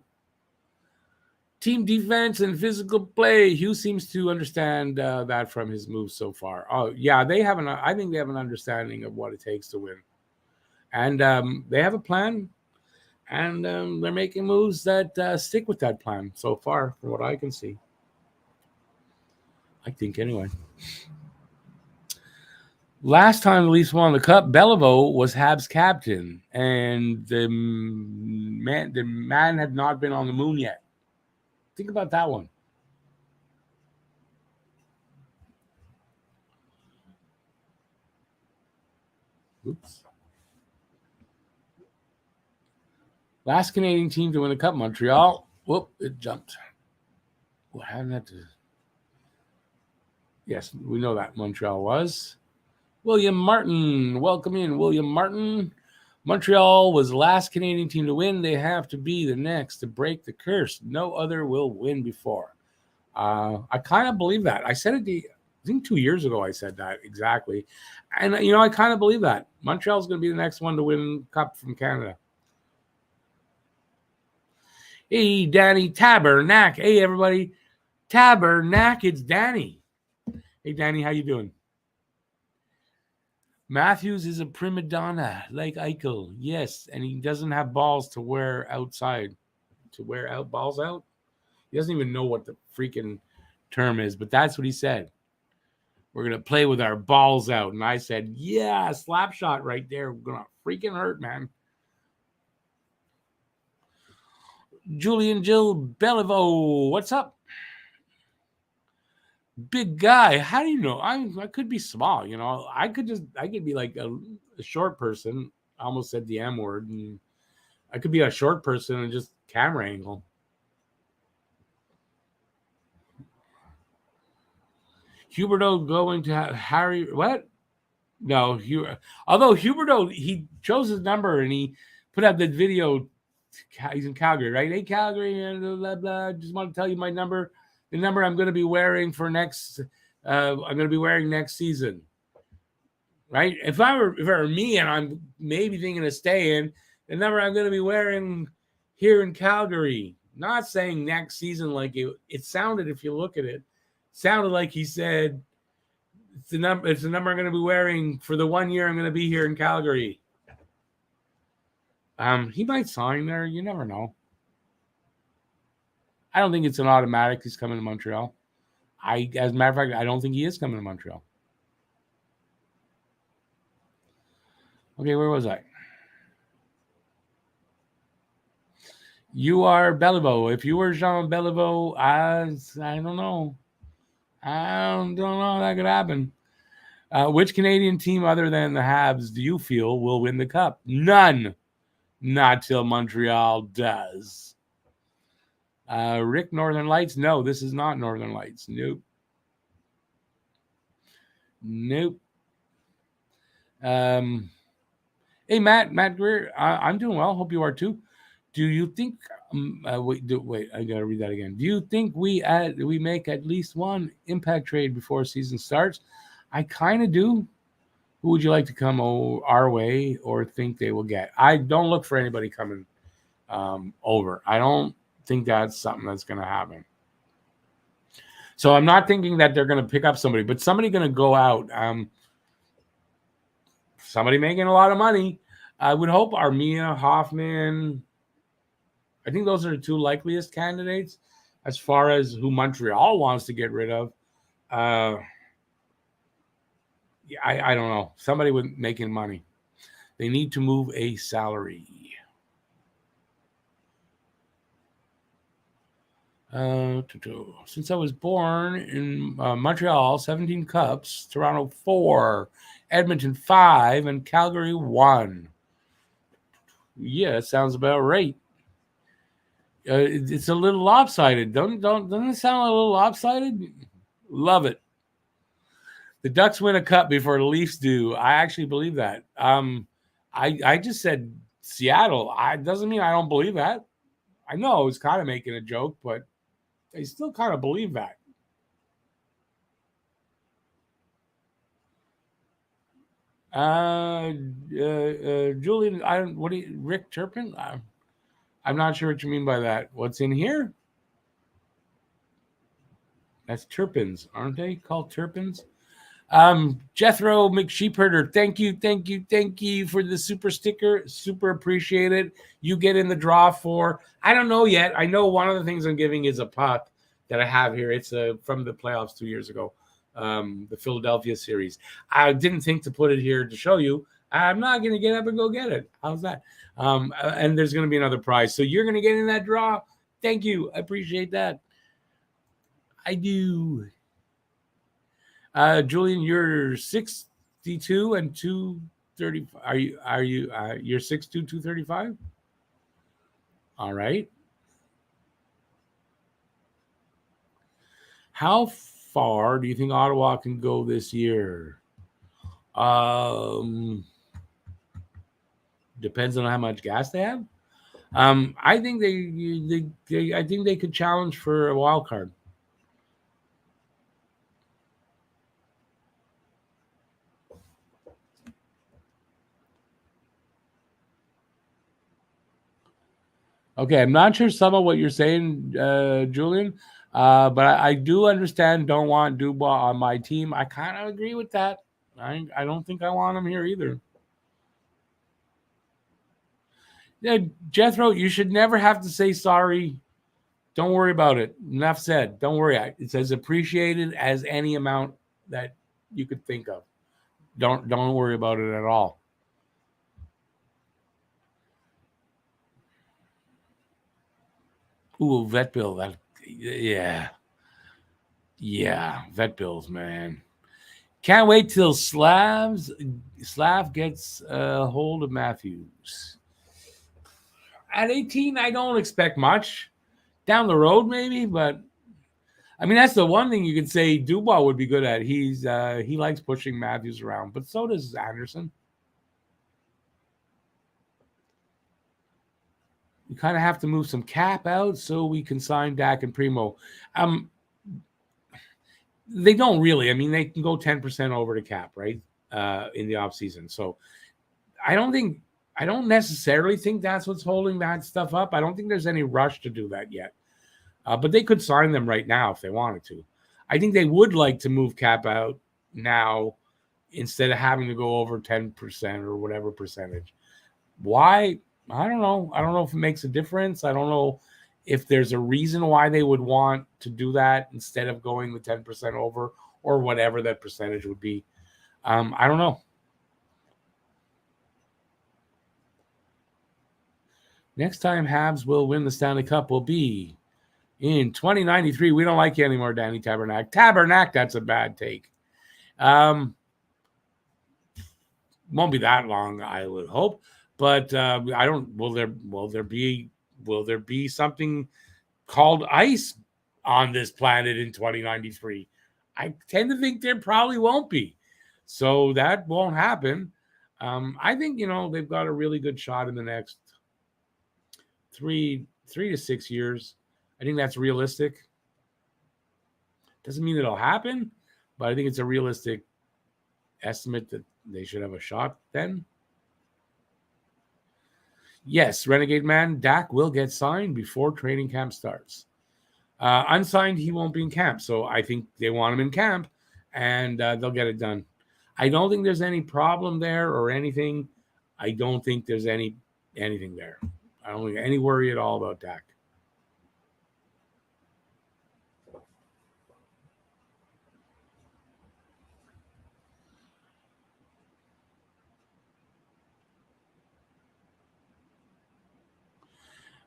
S1: Team defense and physical play. Hugh seems to understand that from his moves so far. Oh, yeah, I think they have an understanding of what it takes to win. And they have a plan, and they're making moves that stick with that plan so far, from what I can see. I think, anyway. Last time the Leafs won the cup, Beliveau was Habs captain, and the man had not been on the moon yet. Think about that one. Oops. Last Canadian team to win the cup, Montreal. Whoop, it jumped. What happened that to? Yes, we know that Montreal was. William Martin, welcome in, William Martin. Montreal was the last Canadian team to win. They have to be the next to break the curse. No other will win before. I kind of believe that. I said it, I think 2 years ago I said that exactly. And, I kind of believe that. Montreal's going to be the next one to win Cup from Canada. Hey, Danny Tabernac. Hey, everybody. Tabernac, it's Danny. Hey, Danny, how you doing? Matthews is a prima donna, like Eichel. Yes, and he doesn't have balls to wear outside. To wear out balls out? He doesn't even know what the freaking term is, but that's what he said. We're going to play with our balls out. And I said, yeah, slap shot right there. We're going to freaking hurt, man. Julian Jill Beliveau, what's up? Big guy. How do you know? I could be small, I could be like a short person. I almost said the M word. And I could be a short person and just camera angle. Huberdeau going to have Harry. What? No, although Huberdeau, he chose his number and he put out the video. He's in Calgary, right? Hey, Calgary, and blah, blah. Just want to tell you my number. The number I'm going to be wearing for next. I'm going to be wearing next season. Right? If it were me and I'm maybe thinking of staying, the number I'm going to be wearing here in Calgary. Not saying next season like it sounded, if you look at it, sounded like he said it's the number I'm going to be wearing for the 1 year I'm going to be here in Calgary. He might sign there. You never know. I don't think it's an automatic he's coming to Montreal. As a matter of fact, I don't think he is coming to Montreal. Okay, where was I? You are Beliveau. If you were Jean Beliveau, I don't know. I don't know that could happen. Which Canadian team other than the Habs do you feel will win the cup? None. Not till Montreal does. Rick, Northern Lights? No, this is not Northern Lights. Nope. Hey, Matt Greer. I'm doing well. Hope you are too. Do you think? Wait. I gotta read that again. Do you think we make at least one impact trade before season starts? I kind of do. Who would you like to come our way or think they will get? I don't look for anybody coming over. I don't think that's something that's going to happen. So I'm not thinking that they're going to pick up somebody, but somebody going to go out. Somebody making a lot of money. I would hope Armia, Hoffman. I think those are the two likeliest candidates as far as who Montreal wants to get rid of. I don't know. Somebody with making money. They need to move a salary. Since I was born in Montreal, 17 Cups, Toronto 4, Edmonton 5, and Calgary 1. Yeah, it sounds about right. It's a little lopsided. Doesn't it sound a little lopsided? Love it. The Ducks win a cup before the Leafs do. I actually believe that. I just said Seattle. Doesn't mean I don't believe that. I know I was kind of making a joke, but I still kind of believe that. Julian, Rick Turpin? I'm not sure what you mean by that. What's in here? That's Turpins, aren't they called Turpins? Jethro McSheepherder, thank you for the super sticker. Super appreciate it. You get in the draw for, I don't know yet. I know one of the things I'm giving is a puck that I have here. It's from the playoffs 2 years ago, the Philadelphia series. I didn't think to put it here to show you. I'm not going to get up and go get it. How's that? And there's going to be another prize. So you're going to get in that draw. Thank you. I appreciate that. I do. Julian, you're 62 and 230. You're 6'2", 235? All right. How far do you think Ottawa can go this year? Depends on how much gas they have. I think I think they could challenge for a wild card. Okay, I'm not sure some of what you're saying, Julian, but I do understand. Don't want Dubois on my team. I kind of agree with that. I don't think I want him here either. Yeah, Jethro, you should never have to say sorry. Don't worry about it. Enough said. Don't worry. It's as appreciated as any amount that you could think of. Don't worry about it at all. Ooh, vet bill. Yeah, vet bills, man. Can't wait till Slav gets a hold of Matthews. At 18, I don't expect much. Down the road, maybe, but I mean that's the one thing you could say Dubois would be good at. He likes pushing Matthews around, but so does Anderson. We kind of have to move some cap out so we can sign Dak and Primo. They don't really. I mean, they can go 10% over the cap, right? In the offseason. So I don't necessarily think that's what's holding that stuff up. I don't think there's any rush to do that yet. But they could sign them right now if they wanted to. I think they would like to move cap out now instead of having to go over 10% or whatever percentage. Why? I don't know. I don't know if it makes a difference. I don't know if there's a reason why they would want to do that instead of going the 10% over or whatever that percentage would be. I don't know. Next time Habs will win the Stanley Cup will be in 2093. We don't like you anymore, Danny Tabernac, that's a bad take. Won't be that long, I would hope. But I don't. Will there be something called ice on this planet in 2093? I tend to think there probably won't be. So that won't happen. I think they've got a really good shot in the next 3 to 6 years. I think that's realistic. Doesn't mean it'll happen, but I think it's a realistic estimate that they should have a shot then. Yes, Renegade Man, Dak will get signed before training camp starts. Unsigned, he won't be in camp. So I think they want him in camp, and they'll get it done. I don't think there's any problem there or anything. I don't think there's anything there. I don't think any worry at all about Dak.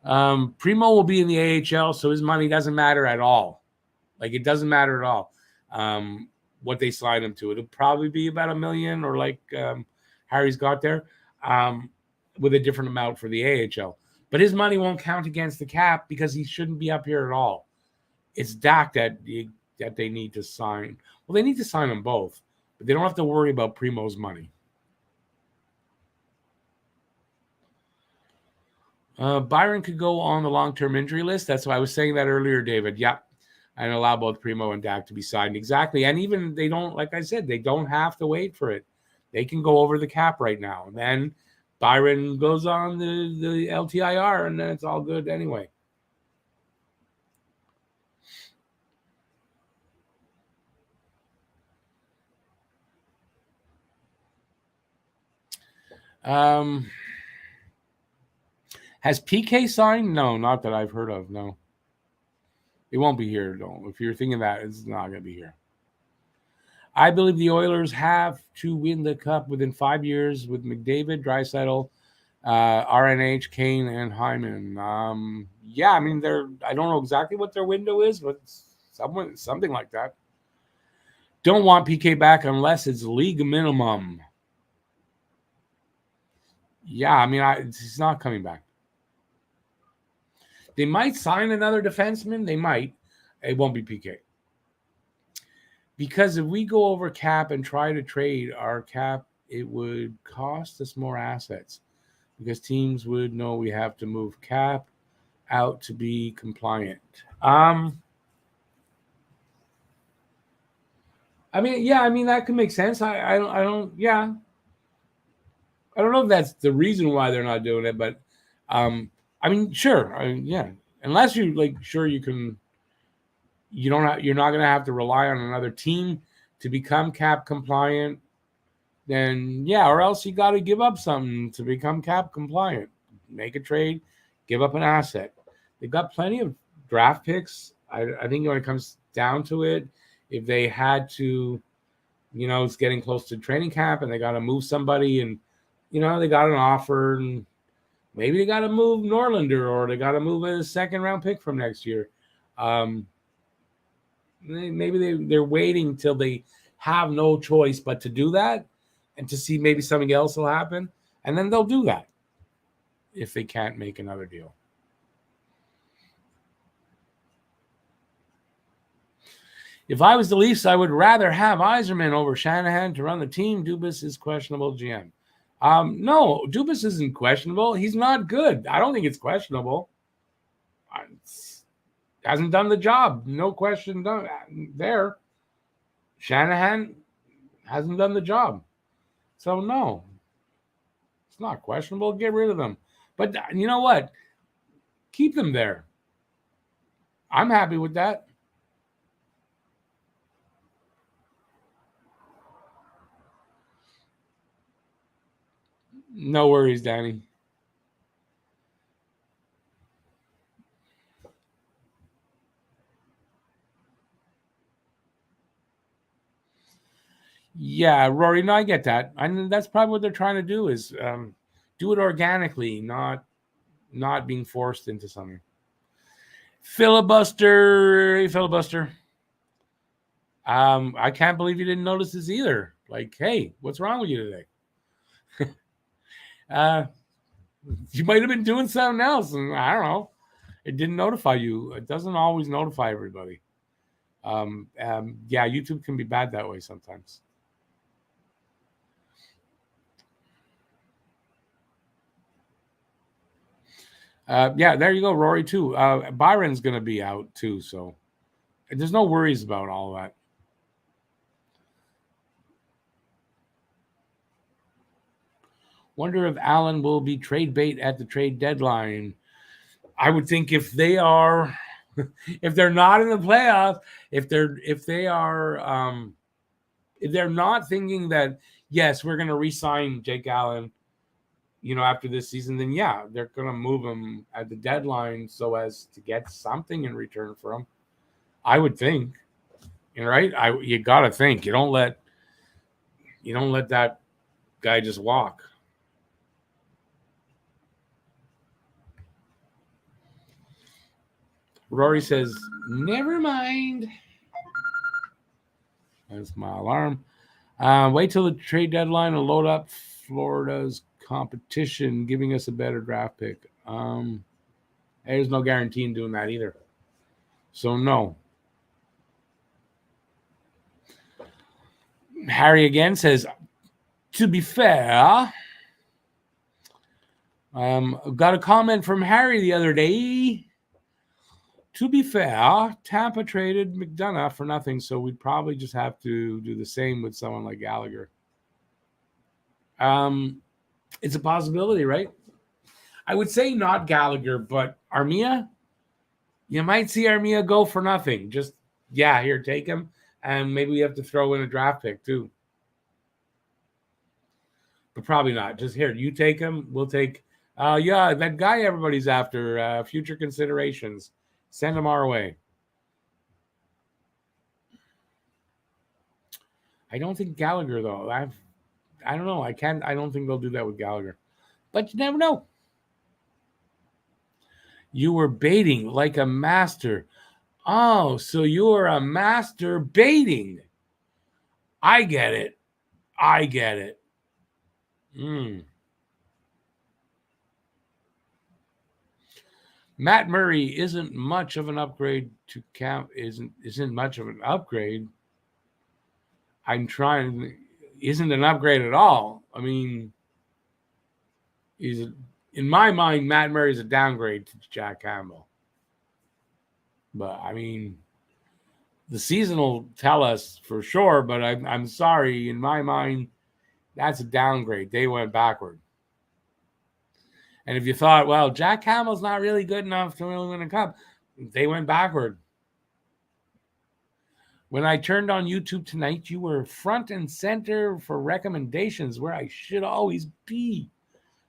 S1: Primo will be in the AHL, so his money doesn't matter at all. Like, it doesn't matter at all what they slide him to. It'll probably be about $1 million, or like Harry's got there, with a different amount for the AHL. But his money won't count against the cap because he shouldn't be up here at all. It's Dak that they need to sign. Well, they need to sign them both, but they don't have to worry about Primo's money. Byron could go on the long-term injury list. That's why I was saying that earlier, David. Yeah, and allow both Primo and Dak to be signed. Exactly. And even they don't, like I said, they don't have to wait for it. They can go over the cap right now. And then Byron goes on the LTIR, and then it's all good anyway. Has PK signed? No, not that I've heard of. No. It won't be here, though. If you're thinking that, it's not going to be here. I believe the Oilers have to win the Cup within 5 years with McDavid, Draisaitl, RNH, Kane, and Hyman. Yeah, I mean, I don't know exactly what their window is, but something like that. Don't want PK back unless it's league minimum. Yeah, I mean, he's not coming back. They might sign another defenseman. They might. It won't be PK. Because if we go over cap and try to trade our cap, it would cost us more assets. Because teams would know we have to move cap out to be compliant. I mean, that could make sense. I don't know if that's the reason why they're not doing it, but I mean, sure, yeah. Unless you sure you can, you're not going to have to rely on another team to become cap compliant. Then yeah, or else you got to give up something to become cap compliant. Make a trade, give up an asset. They've got plenty of draft picks. I think when it comes down to it, if they had to, it's getting close to training camp and they got to move somebody, and they got an offer, and maybe they got to move Norlander, or they got to move a second-round pick from next year. Maybe they're waiting till they have no choice but to do that, and to see maybe something else will happen, and then they'll do that if they can't make another deal. If I was the Leafs, I would rather have Yzerman over Shanahan to run the team. Dubas is questionable GM. No, Dubas isn't questionable. He's not good. I don't think it's questionable. Hasn't done the job. No question done there. Shanahan hasn't done the job. So, no. It's not questionable. Get rid of them. But you know what? Keep them there. I'm happy with that. No worries, Danny. Yeah, Rory, no, I get that. And that's probably what they're trying to do is do it organically, not being forced into something. Filibuster. I can't believe you didn't notice this either. Like, hey, what's wrong with you today? You might have been doing something else, and I don't know. It didn't notify you. It doesn't always notify everybody. Yeah, YouTube can be bad that way sometimes. Yeah, there you go, Rory, too. Byron's going to be out, too, so there's no worries about all that. Wonder if Allen will be trade bait at the trade deadline. I would think if they are, if they're not in the playoffs, if they're not thinking that, yes, we're going to re-sign Jake Allen, after this season, then yeah, they're going to move him at the deadline so as to get something in return for him. I would think, right? You got to think. You don't let that guy just walk. Rory says, never mind. That's my alarm. Wait till the trade deadline and load up Florida's competition, giving us a better draft pick. There's no guarantee in doing that either. So, no. Harry again says, to be fair, got a comment from Harry the other day. To be fair, Tampa traded McDonough for nothing, so we'd probably just have to do the same with someone like Gallagher. It's a possibility, right? I would say not Gallagher, but Armia. You might see Armia go for nothing. Just, here, take him. And maybe we have to throw in a draft pick, too. But probably not. Just here, you take him. We'll take, that guy everybody's after, future considerations. Send him our way. I don't think Gallagher, though. I don't know. I don't think they'll do that with Gallagher. But you never know. You were baiting like a master. Oh, so you're a master baiting. I get it. Matt Murray isn't much of an upgrade to camp. Isn't much of an upgrade. Isn't an upgrade at all. I mean, in my mind, Matt Murray is a downgrade to Jack Campbell. But I mean, the season will tell us for sure. But I'm sorry, in my mind, that's a downgrade. They went backward. And if you thought, well, Jack Campbell's not really good enough to really win a cup, they went backward. When I turned on YouTube tonight, you were front and center for recommendations where I should always be.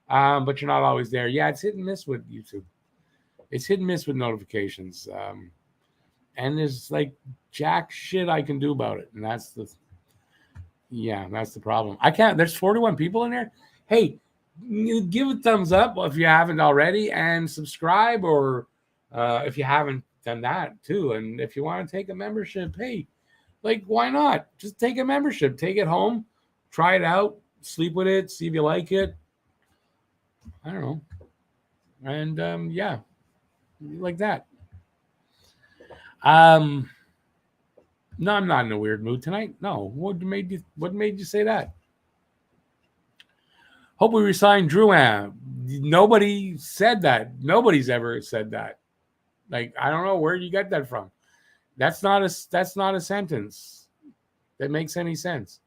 S1: But you're not always there. Yeah, it's hit and miss with YouTube. It's hit and miss with notifications. And there's like jack shit I can do about it. And that's the problem. I can't. There's 41 people in there. Hey, give a thumbs up if you haven't already and subscribe, or if you haven't done that too. And if you want to take a membership, hey, like, why not? Just take a membership, take it home, try it out, sleep with it, see if you like it. I don't know. And like that. No, I'm not in a weird mood tonight. No. What made you say that? Hope we resign Drouin. Nobody said that. Nobody's ever said that. Like, I don't know where you get that from. That's not a sentence that makes any sense.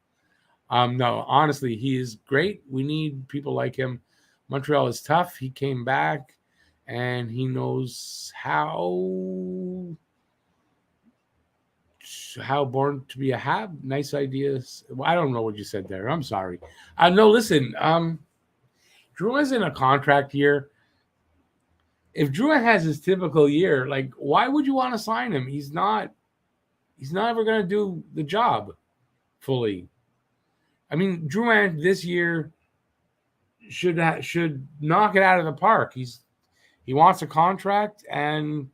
S1: No, honestly, he is great. We need people like him. Montreal is tough. He came back and he knows how born to be a Hab. Nice ideas. Well, I don't know what you said there. I'm sorry. No, listen. Drouin's in a contract year. If Drouin has his typical year, like, why would you want to sign him? He's not ever going to do the job fully. I mean, Drouin this year should knock it out of the park. He wants a contract, and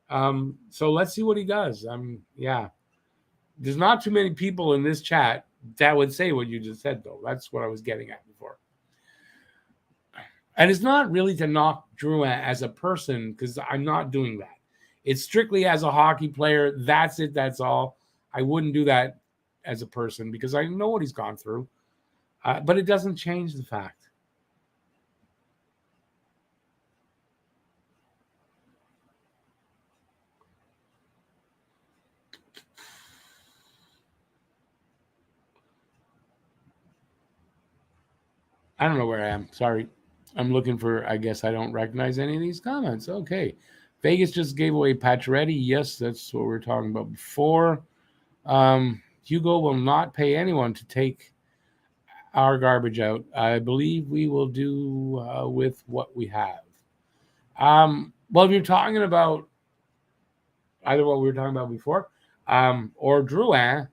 S1: so let's see what he does. There's not too many people in this chat that would say what you just said, though. That's what I was getting at before. And it's not really to knock Drouin as a person, because I'm not doing that. It's strictly as a hockey player. That's it. That's all. I wouldn't do that as a person because I know what he's gone through. But it doesn't change the fact. I don't know where I am. Sorry. I'm looking for, I guess I don't recognize any of these comments. Okay. Vegas just gave away Pacioretty. Yes, that's what we were talking about before. Hugo will not pay anyone to take our garbage out. I believe we will do with what we have. Well, if you're talking about either what we were talking about before or Drouin,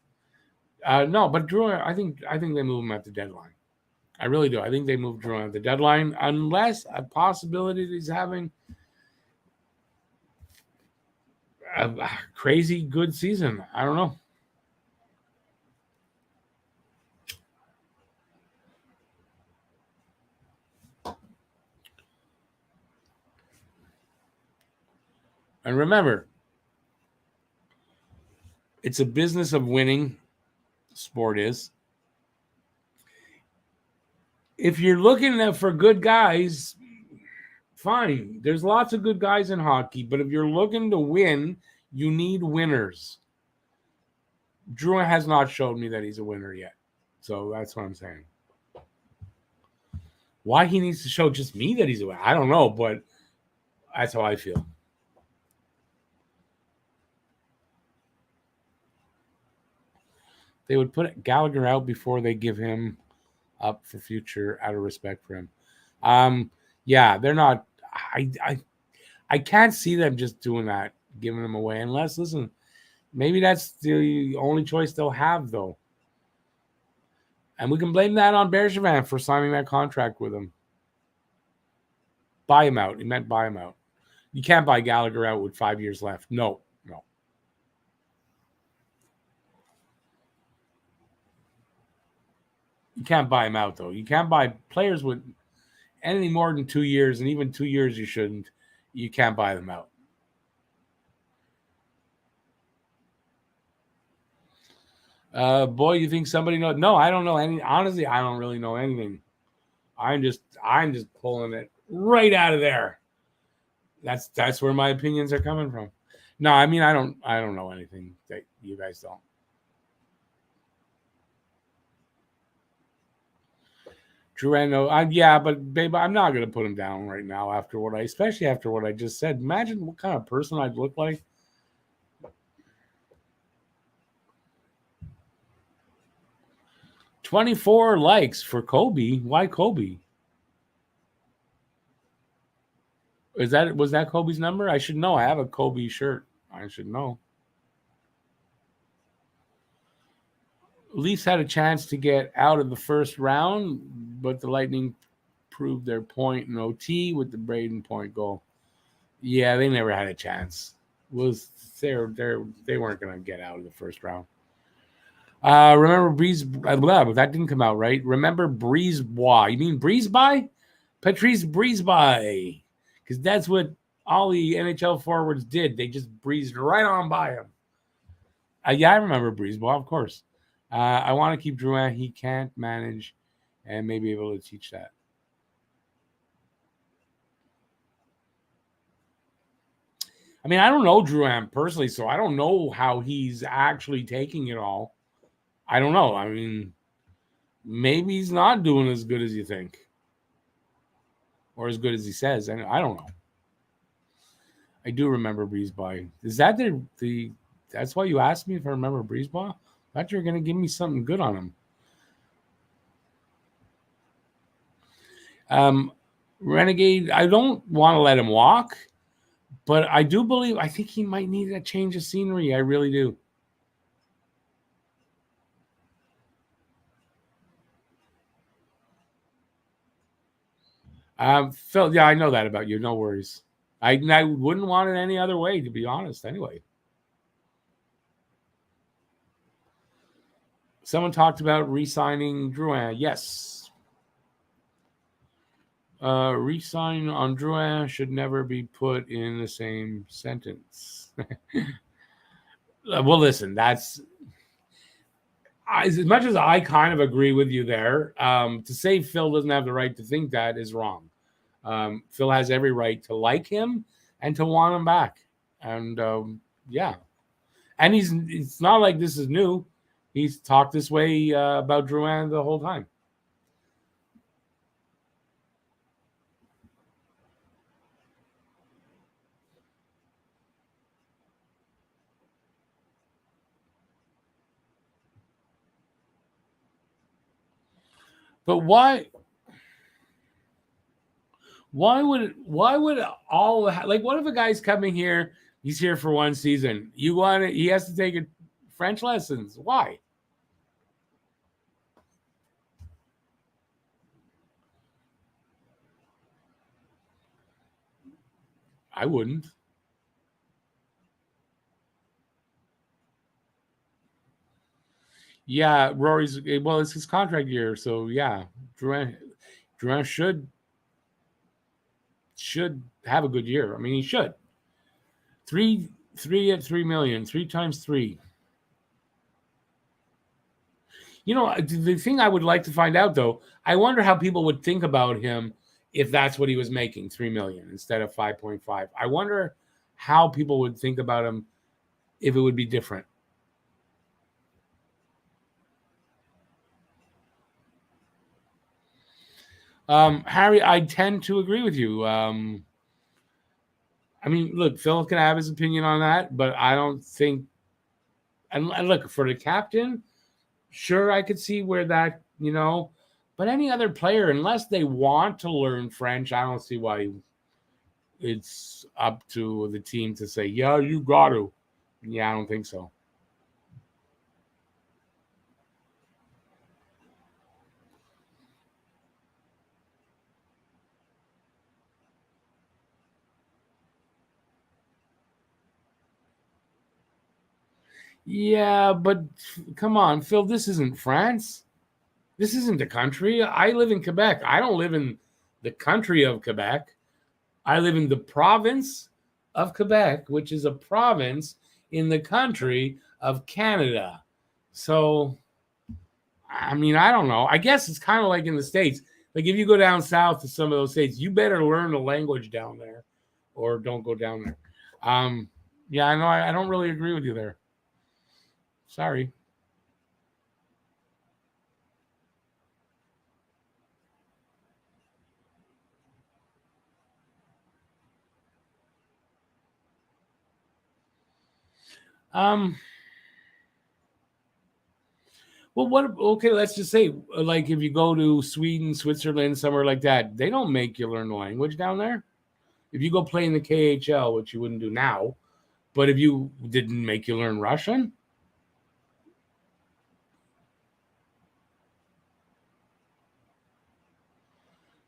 S1: no, but Drouin, I think they move him at the deadline. I really do. I think they move Drouin at the deadline, unless a possibility that he's having a crazy good season. I don't know. And remember, it's a business of winning. Sport is. If you're looking for good guys, fine. There's lots of good guys in hockey, but if you're looking to win, you need winners. Drouin has not showed me that he's a winner yet. So that's what I'm saying. Why he needs to show just me that he's a winner, I don't know, but that's how I feel. They would put Gallagher out before they give him up for future out of respect for him. Yeah, they're not. I can't see them just doing that, giving him away. Unless, listen, maybe that's the only choice they'll have, though. And we can blame that on Bergevin for signing that contract with him. Buy him out. He meant buy him out. You can't buy Gallagher out with 5 years left. No. You can't buy him out, though. You can't buy players with anything more than 2 years, and even 2 years you shouldn't. You can't buy them out. Boy, you think somebody knows? No, I don't know any. Honestly, I don't really know anything. I'm just pulling it right out of there. That's where my opinions are coming from. No, I mean I don't know anything that you guys don't. Drouin, yeah, but babe, I'm not gonna put him down right now especially after what I just said. Imagine what kind of person I'd look like. $24 likes for Kobe. Why Kobe? Was that Kobe's number? I should know. I have a Kobe shirt. I should know. Leafs had a chance to get out of the first round, but the Lightning proved their point in OT with the Braden Point goal. Yeah, they never had a chance. They weren't going to get out of the first round. Remember Breeze? That didn't come out right. Remember Brisebois? You mean Briseby? Patrice Briseby, because that's what all the NHL forwards did. They just breezed right on by him. Yeah, I remember Brisebois, of course. I want to keep Drouin. He can't manage and may be able to teach that. I mean, I don't know Drouin personally, so I don't know how he's actually taking it all. I don't know. I mean, maybe he's not doing as good as you think or as good as he says. And I don't know. I do remember Brisebois. Is that the that's why you asked me if I remember Brisebois? I thought you were going to give me something good on him. Renegade, I don't want to let him walk, but I think he might need a change of scenery. I really do. Phil, yeah, I know that about you. No worries. I wouldn't want it any other way, to be honest, anyway. Someone talked about re-signing Drouin. Yes. Re-sign on Drouin should never be put in the same sentence. Well, listen, that's as much as I kind of agree with you there. To say Phil doesn't have the right to think that is wrong. Phil has every right to like him and to want him back. And yeah. And it's not like this is new. He's talked this way about Drouin the whole time. But why? Why would all like? What if a guy's coming here? He's here for one season. He has to take French lessons. Why? I wouldn't. Yeah, Rory's it's his contract year, so yeah, Drouin should have a good year. I mean, he should. Three at 3 million, 3 times 3. The thing I would like to find out though, I wonder how people would think about him if that's what he was making, 3 million instead of 5.5. I wonder how people would think about him if it would be different. Harry, I tend to agree with you. I mean, look, Phil can have his opinion on that, but I don't think. And look, for the captain, sure, I could see where that. But any other player, unless they want to learn French, I don't see why it's up to the team to say, yeah, you got to. Yeah, I don't think so. Yeah, but come on, Phil, this isn't France. This isn't the country. I live in Quebec. I don't live in the country of Quebec. I live in the province of Quebec, which is a province in the country of Canada. So, I mean, I don't know. I guess it's kind of like in the States. Like if you go down south to some of those states, you better learn the language down there or don't go down there. Um, yeah, I know. I don't really agree with you there. Sorry. Um, well, what? Okay, let's just say, like, if you go to Sweden, Switzerland, somewhere like that, they don't make you learn the language down there. If you go play in the KHL, which you wouldn't do now, but if you didn't make you learn Russian,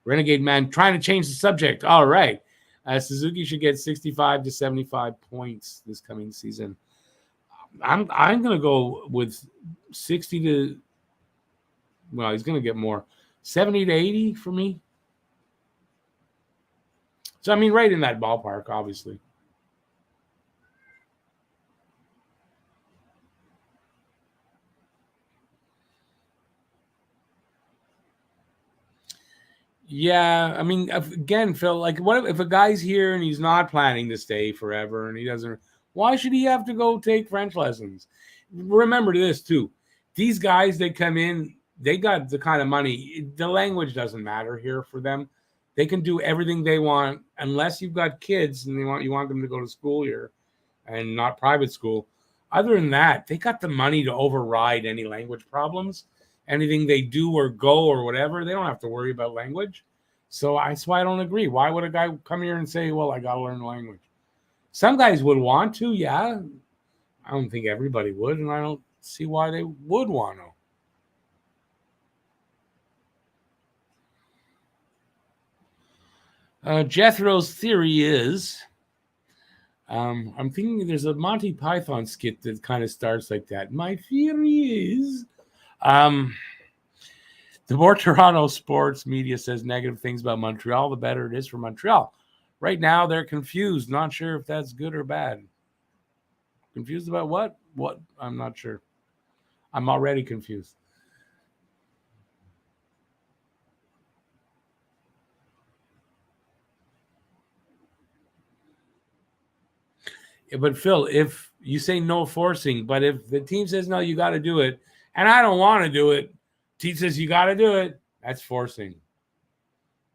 S1: Renegade Man trying to change the subject. All right. Suzuki should get 65 to 75 points this coming season. I'm going to go with 60 to, well, he's going to get more. 70 to 80 for me. So, I mean, right in that ballpark, obviously. Yeah, I mean, again, Phil, like, what if a guy's here and he's not planning to stay forever and he doesn't? Why should he have to go take French lessons? Remember this too: these guys that come in, they got the kind of money. The language doesn't matter here for them. They can do everything they want unless you've got kids and you want them to go to school here and not private school. Other than that, they got the money to override any language problems. Anything they do or go or whatever, they don't have to worry about language. So that's why I don't agree. Why would a guy come here and say, well, I got to learn the language? Some guys would want to, yeah. I don't think everybody would, and I don't see why they would want to. Jethro's theory is I'm thinking there's a Monty Python skit that kind of starts like that. My theory is um, the more Toronto sports media says negative things about Montreal, the better it is for Montreal. Right now, they're confused, not sure if that's good or bad. Confused about what? What? I'm not sure. I'm already confused. Yeah, but Phil, if you say no forcing, but if the team says no, you got to do it, and I don't want to do it, team says you got to do it, that's forcing.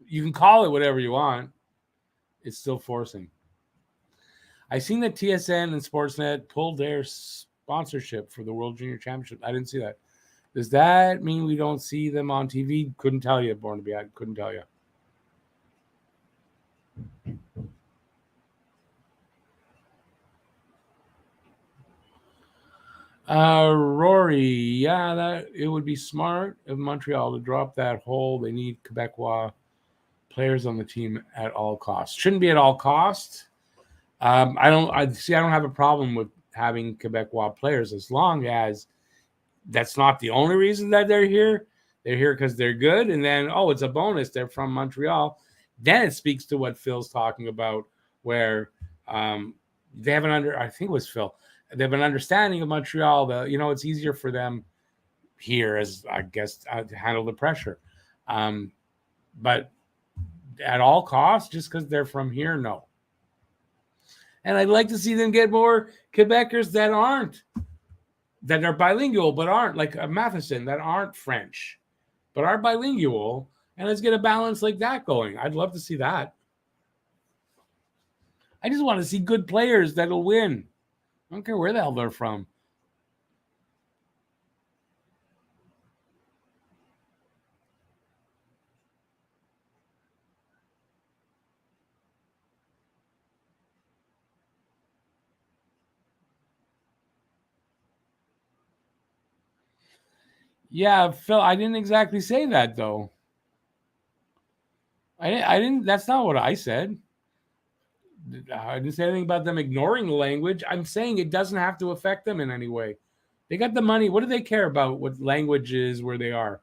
S1: You can call it whatever you want. It's still forcing. I seen that TSN and Sportsnet pulled their sponsorship for the World Junior Championship. I didn't see that. Does that mean we don't see them on TV? Couldn't tell you, Born to be. I couldn't tell you. Rory, yeah, that it would be smart of Montreal to drop that hole. They need Quebecois players on the team at all costs. Shouldn't be at all costs. I don't have a problem with having Quebecois players as long as That's not the only reason that they're here. They're here because they're good. And then, oh, it's a bonus. They're from Montreal. Then it speaks to what Phil's talking about, where they have I think it was Phil, they have an understanding of Montreal that, it's easier for them here, as I guess, to handle the pressure. But at all costs, just because they're from here, no. And I'd like to see them get more Quebecers that are bilingual, but aren't, like Matheson, that aren't French, but are bilingual. And let's get a balance like that going. I'd love to see that. I just want to see good players that'll win. I don't care where the hell they're from. Yeah, Phil, I didn't exactly say that, though. I didn't. That's not what I said. I didn't say anything about them ignoring the language. I'm saying it doesn't have to affect them in any way. They got the money. What do they care about what language is where they are?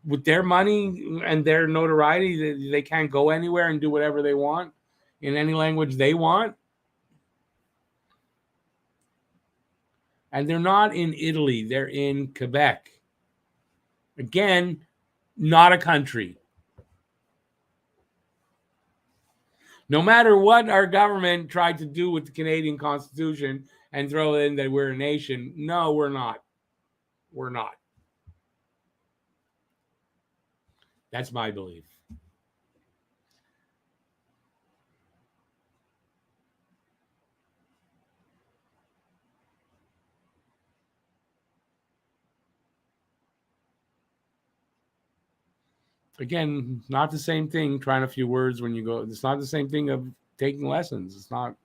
S1: With their money and their notoriety, they can't go anywhere and do whatever they want in any language they want. And they're not in Italy. They're in Quebec. Again, not a country. No matter what our government tried to do with the Canadian Constitution and throw in that we're a nation, no, we're not. We're not. That's my belief. Again, not the same thing trying a few words when you go. It's not the same thing of taking lessons. It's not.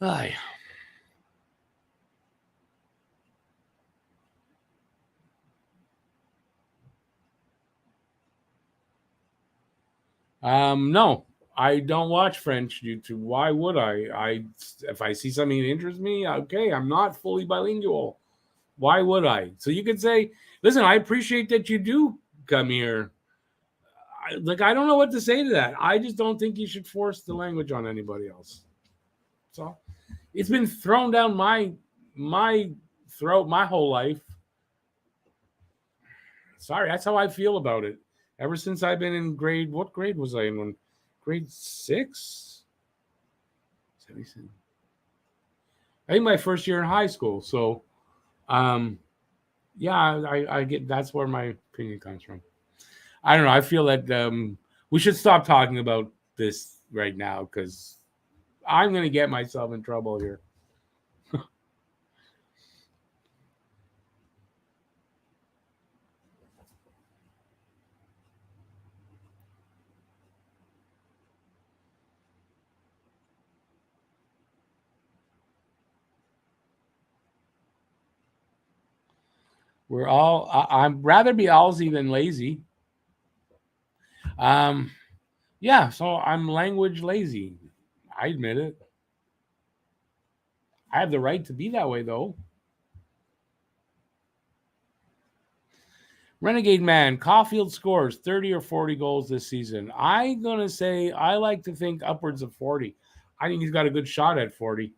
S1: Aye. No, I don't watch French YouTube. Why would I? If I see something that interests me, okay, I'm not fully bilingual. Why would I? So you could say, listen, I appreciate that you do come here. I don't know what to say to that. I just don't think you should force the language on anybody else. So it's been thrown down my throat my whole life. Sorry, that's how I feel about it. Ever since I've been in what grade was I in? Grade 6? I think my first year in high school. So, yeah, I get that's where my opinion comes from. I don't know. I feel that we should stop talking about this right now because I'm going to get myself in trouble here. I'd rather be Aussie than lazy. Yeah, so I'm language lazy. I admit it. I have the right to be that way, though. Renegade Man, Caulfield scores 30 or 40 goals this season. I'm going to say I like to think upwards of 40. I think he's got a good shot at 40.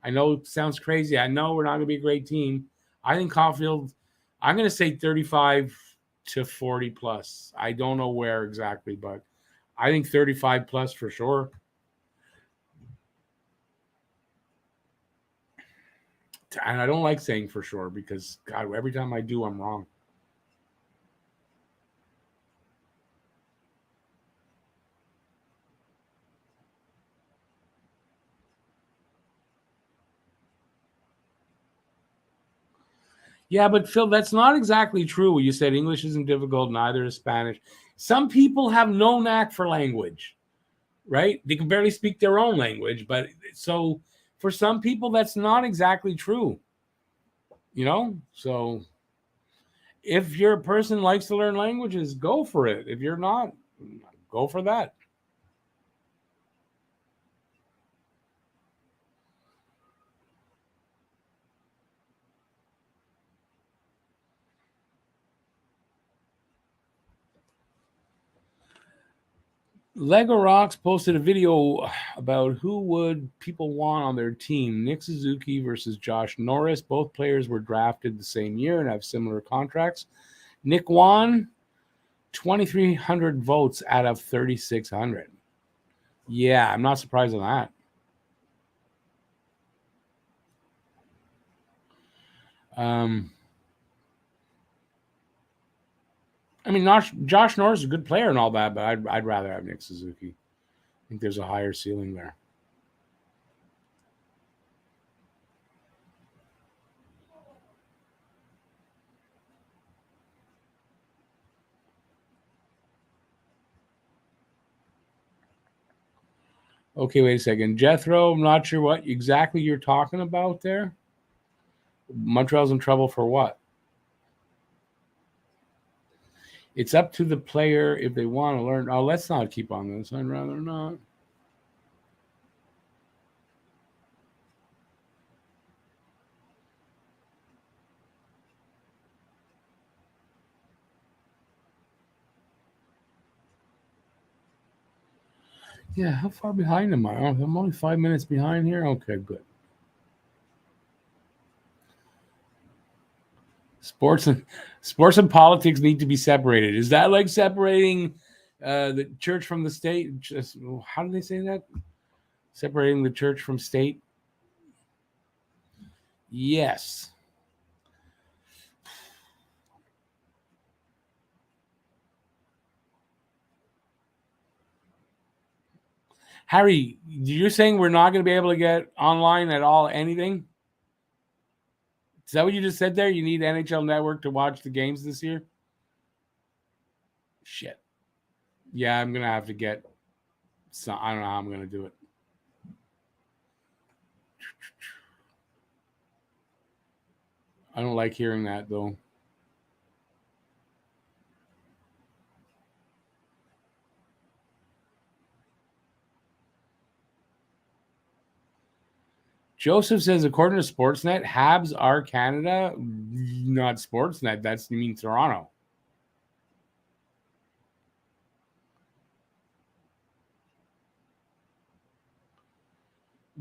S1: I know it sounds crazy. I know we're not going to be a great team. I think Caulfield, I'm going to say 35 to 40 plus. I don't know where exactly, but I think 35 plus for sure. And I don't like saying for sure because, God, every time I do, I'm wrong. Yeah, but Phil, that's not exactly true. You said English isn't difficult, neither is Spanish. Some people have no knack for language, right? They can barely speak their own language. But so for some people, that's not exactly true. So if you're a person who likes to learn languages, go for it. If you're not, go for that. Lego Rocks posted a video about who would people want on their team. Nick Suzuki versus Josh Norris. Both players were drafted the same year and have similar contracts. Nick won 2,300 votes out of 3,600. Yeah, I'm not surprised on that. I mean, Josh Norris is a good player and all that, but I'd rather have Nick Suzuki. I think there's a higher ceiling there. Okay, wait a second. Jethro, I'm not sure what exactly you're talking about there. Montreal's in trouble for what? It's up to the player if they want to learn. Oh, let's not keep on this. I'd rather not. Yeah, how far behind am I? Oh, I'm only 5 minutes behind here. Okay, good. Sports and politics need to be separated. Is that like separating the church from the state? Just how do they say that? Separating the church from state? Yes. Harry, you're saying we're not going to be able to get online at all anything? Is that what you just said there? You need NHL Network to watch the games this year? Shit. Yeah, I'm going to have to get some. I don't know how I'm going to do it. I don't like hearing that, though. Joseph says, according to Sportsnet, Habs are Canada, not Sportsnet. That's you mean Toronto.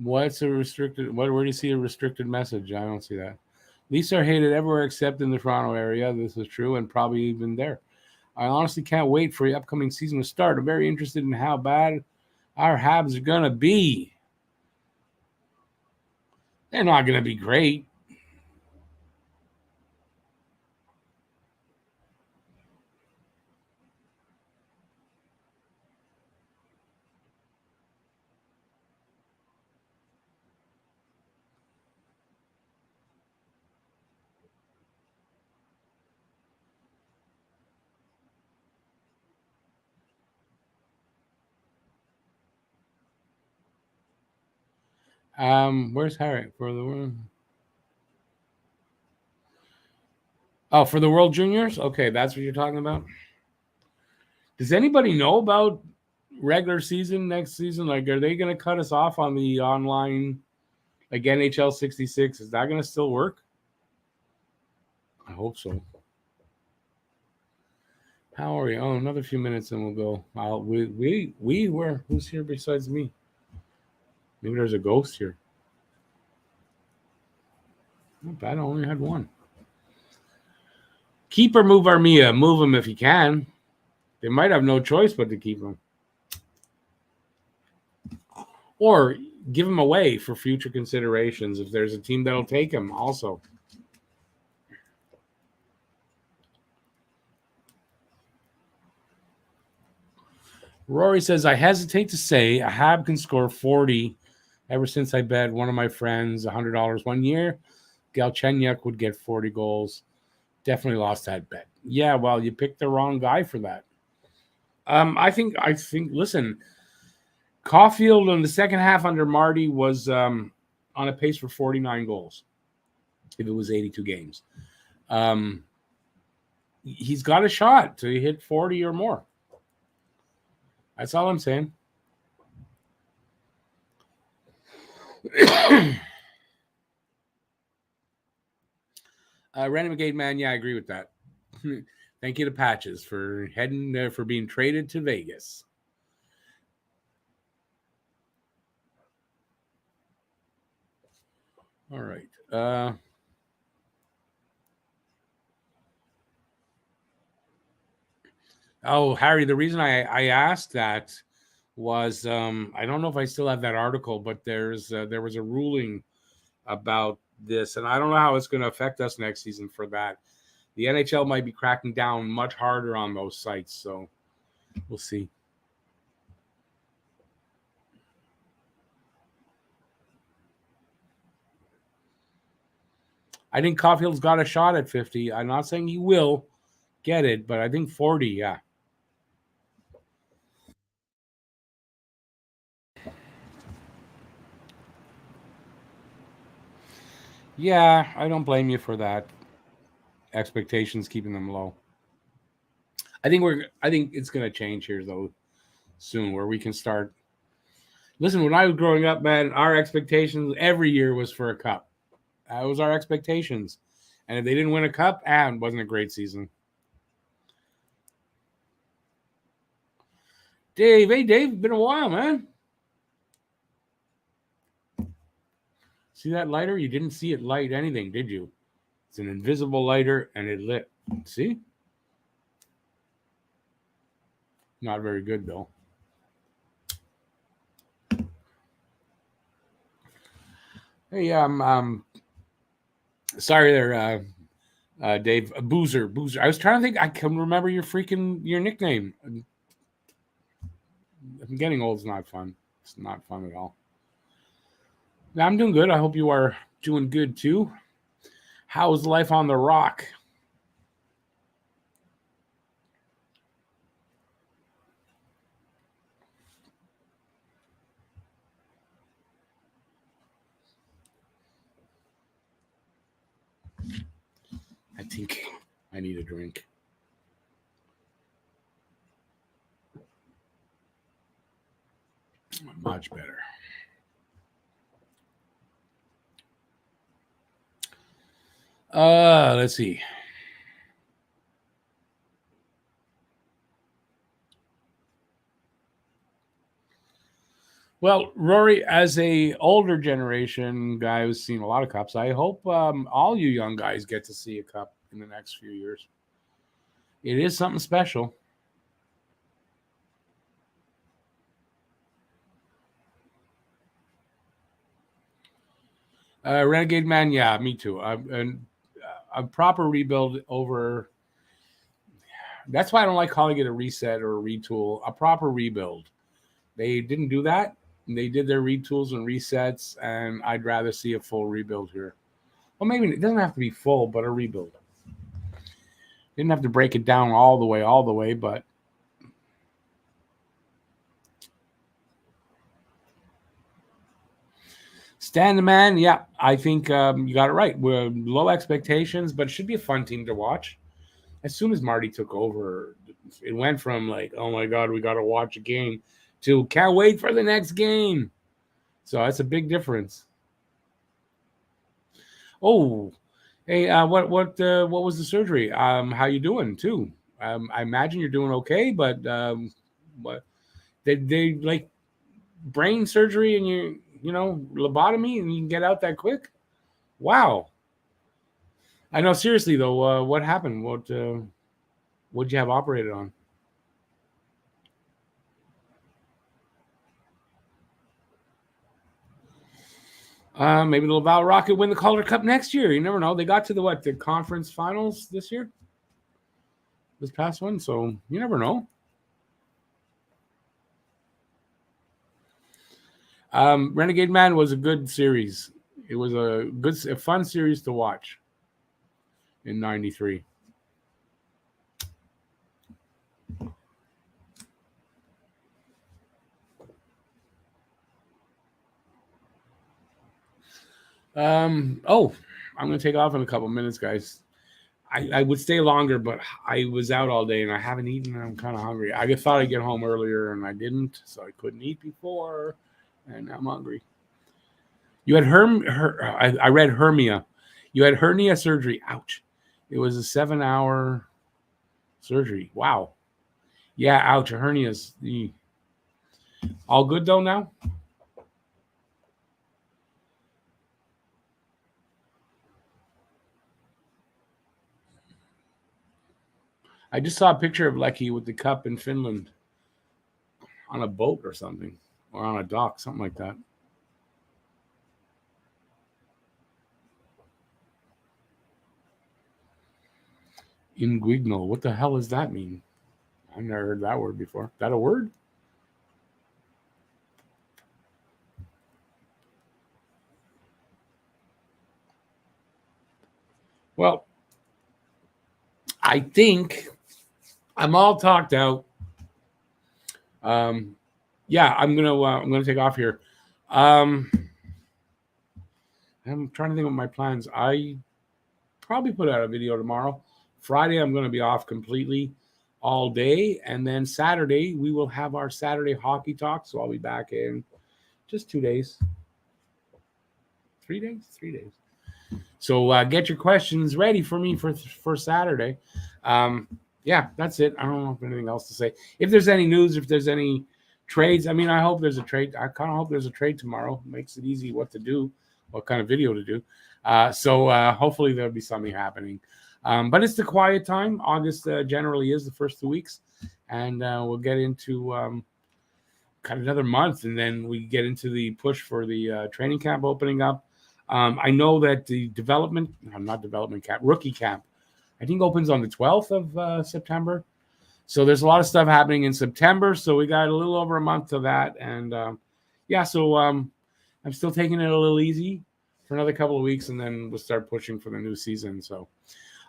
S1: What's a restricted? Where do you see a restricted message? I don't see that. Leafs are hated everywhere except in the Toronto area. This is true, and probably even there. I honestly can't wait for the upcoming season to start. I'm very interested in how bad our Habs are gonna be. They're not gonna be great. Where's Harry for the world? Oh, for the World Juniors? Okay, that's what you're talking about. Does anybody know about regular season next season? Like, are they going to cut us off on the online, like NHL 66? Is that going to still work? I hope so. How are we? Oh, another few minutes and we'll go. Who's here besides me? Maybe there's a ghost here. Not bad. I only had one. Keep or move Armia. Move him if you can. They might have no choice but to keep him. Or give him away for future considerations if there's a team that'll take him also. Rory says, I hesitate to say a Hab can score 40 ever since I bet one of my friends $100 one year. Galchenyuk would get 40 goals. Definitely lost that bet. Yeah, well, you picked the wrong guy for that. I think, listen, Caulfield in the second half under Marty was on a pace for 49 goals if it was 82 games. He's got a shot to hit 40 or more. That's all I'm saying. Renegade Man, yeah, I agree with that. Thank you to Patches for heading for being traded to Vegas. All right. Harry, the reason I asked that was I don't know if I still have that article, but there was a ruling about this, and I don't know how it's going to affect us next season for that. The NHL might be cracking down much harder on those sites, so we'll see. I think Caulfield's got a shot at 50. I'm not saying he will get it, but I think 40, yeah. Yeah, I don't blame you for that. Expectations keeping them low. I think it's going to change here though soon, where we can start. Listen, when I was growing up, man, our expectations every year was for a cup. That was our expectations, and if they didn't win a cup, it wasn't a great season. Dave, hey Dave, been a while, man. See that lighter? You didn't see it light anything, did you? It's an invisible lighter, and it lit. See? Not very good though. Hey, sorry there, Dave. Boozer. I was trying to think. I can remember your nickname. I'm getting old is not fun. It's not fun at all. Now, I'm doing good. I hope you are doing good too. How's life on the rock? I think I need a drink. Much better. Let's see. Well, Rory, as a older generation guy who's seen a lot of cups, I hope all you young guys get to see a cup in the next few years. It is something special. Renegade Man, yeah, me too. And a proper rebuild over. That's why I don't like calling it a reset or a retool. A proper rebuild. They didn't do that. They did their retools and resets, and I'd rather see a full rebuild here. Well, maybe it doesn't have to be full, but a rebuild. Didn't have to break it down all the way, but Stan the Man, yeah, I think you got it right. We're low expectations, but it should be a fun team to watch. As soon as Marty took over, it went from like, oh my God, we got to watch a game to can't wait for the next game. So that's a big difference. Oh, hey, what was the surgery? How you doing too? I imagine you're doing okay, but what they like brain surgery and lobotomy and you can get out that quick? Wow. I know. Seriously though, what happened? What'd you have operated on? Maybe the Laval Rocket win the Calder Cup next year. You never know. They got to the conference finals this year, this past one. So you never know. Renegade Man was a good series. It was a fun series to watch in '93. Oh, I'm going to take off in a couple minutes, guys. I would stay longer, but I was out all day and I haven't eaten. And I'm kind of hungry. I thought I'd get home earlier and I didn't, so I couldn't eat before, and now I'm hungry. You had I read hernia. You had hernia surgery. Ouch! It was a 7-hour surgery. Wow. Yeah, ouch. Hernias. All good though now. I just saw a picture of Lecky with the cup in Finland on a boat or something, or on a dock, something like that. Inguignal. What the hell does that mean? I've never heard that word before. Is that a word? Well, I think I'm all talked out. Um, yeah, I'm gonna take off here. Um, I'm trying to think of my plans. I probably put out a video tomorrow. Friday, I'm going to be off completely all day. And then Saturday, we will have our Saturday hockey talk. So I'll be back in just 2 days. 3 days? 3 days. So get your questions ready for me for Saturday. Yeah, that's it. I don't know if anything else to say. If there's any news, if there's any trades, I mean, I hope there's a trade. I kind of hope there's a trade tomorrow. Makes it easy what to do, what kind of video to do. So hopefully there'll be something happening. But it's the quiet time. August generally is the first 2 weeks. And we'll get into kind of another month. And then we get into the push for the training camp opening up. I know that the not development camp, rookie camp, I think opens on the 12th of September. So there's a lot of stuff happening in September. So we got a little over a month to that. And so I'm still taking it a little easy for another couple of weeks, and then we'll start pushing for the new season. So,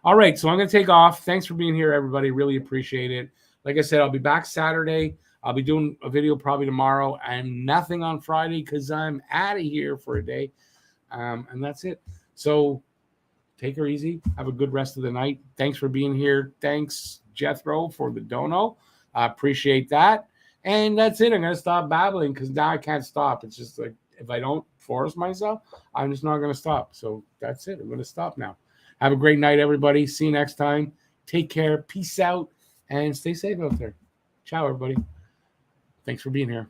S1: all right. So I'm going to take off. Thanks for being here, everybody. Really appreciate it. Like I said, I'll be back Saturday. I'll be doing a video probably tomorrow and nothing on Friday because I'm out of here for a day. And that's it. So take her easy. Have a good rest of the night. Thanks for being here. Thanks, Jethro, for the dono. I appreciate that. And that's it. I'm going to stop babbling because now I can't stop. It's just like if I don't force myself, I'm just not going to stop. So that's it. I'm going to stop now. Have a great night, everybody. See you next time. Take care. Peace out. And stay safe out there. Ciao, everybody. Thanks for being here.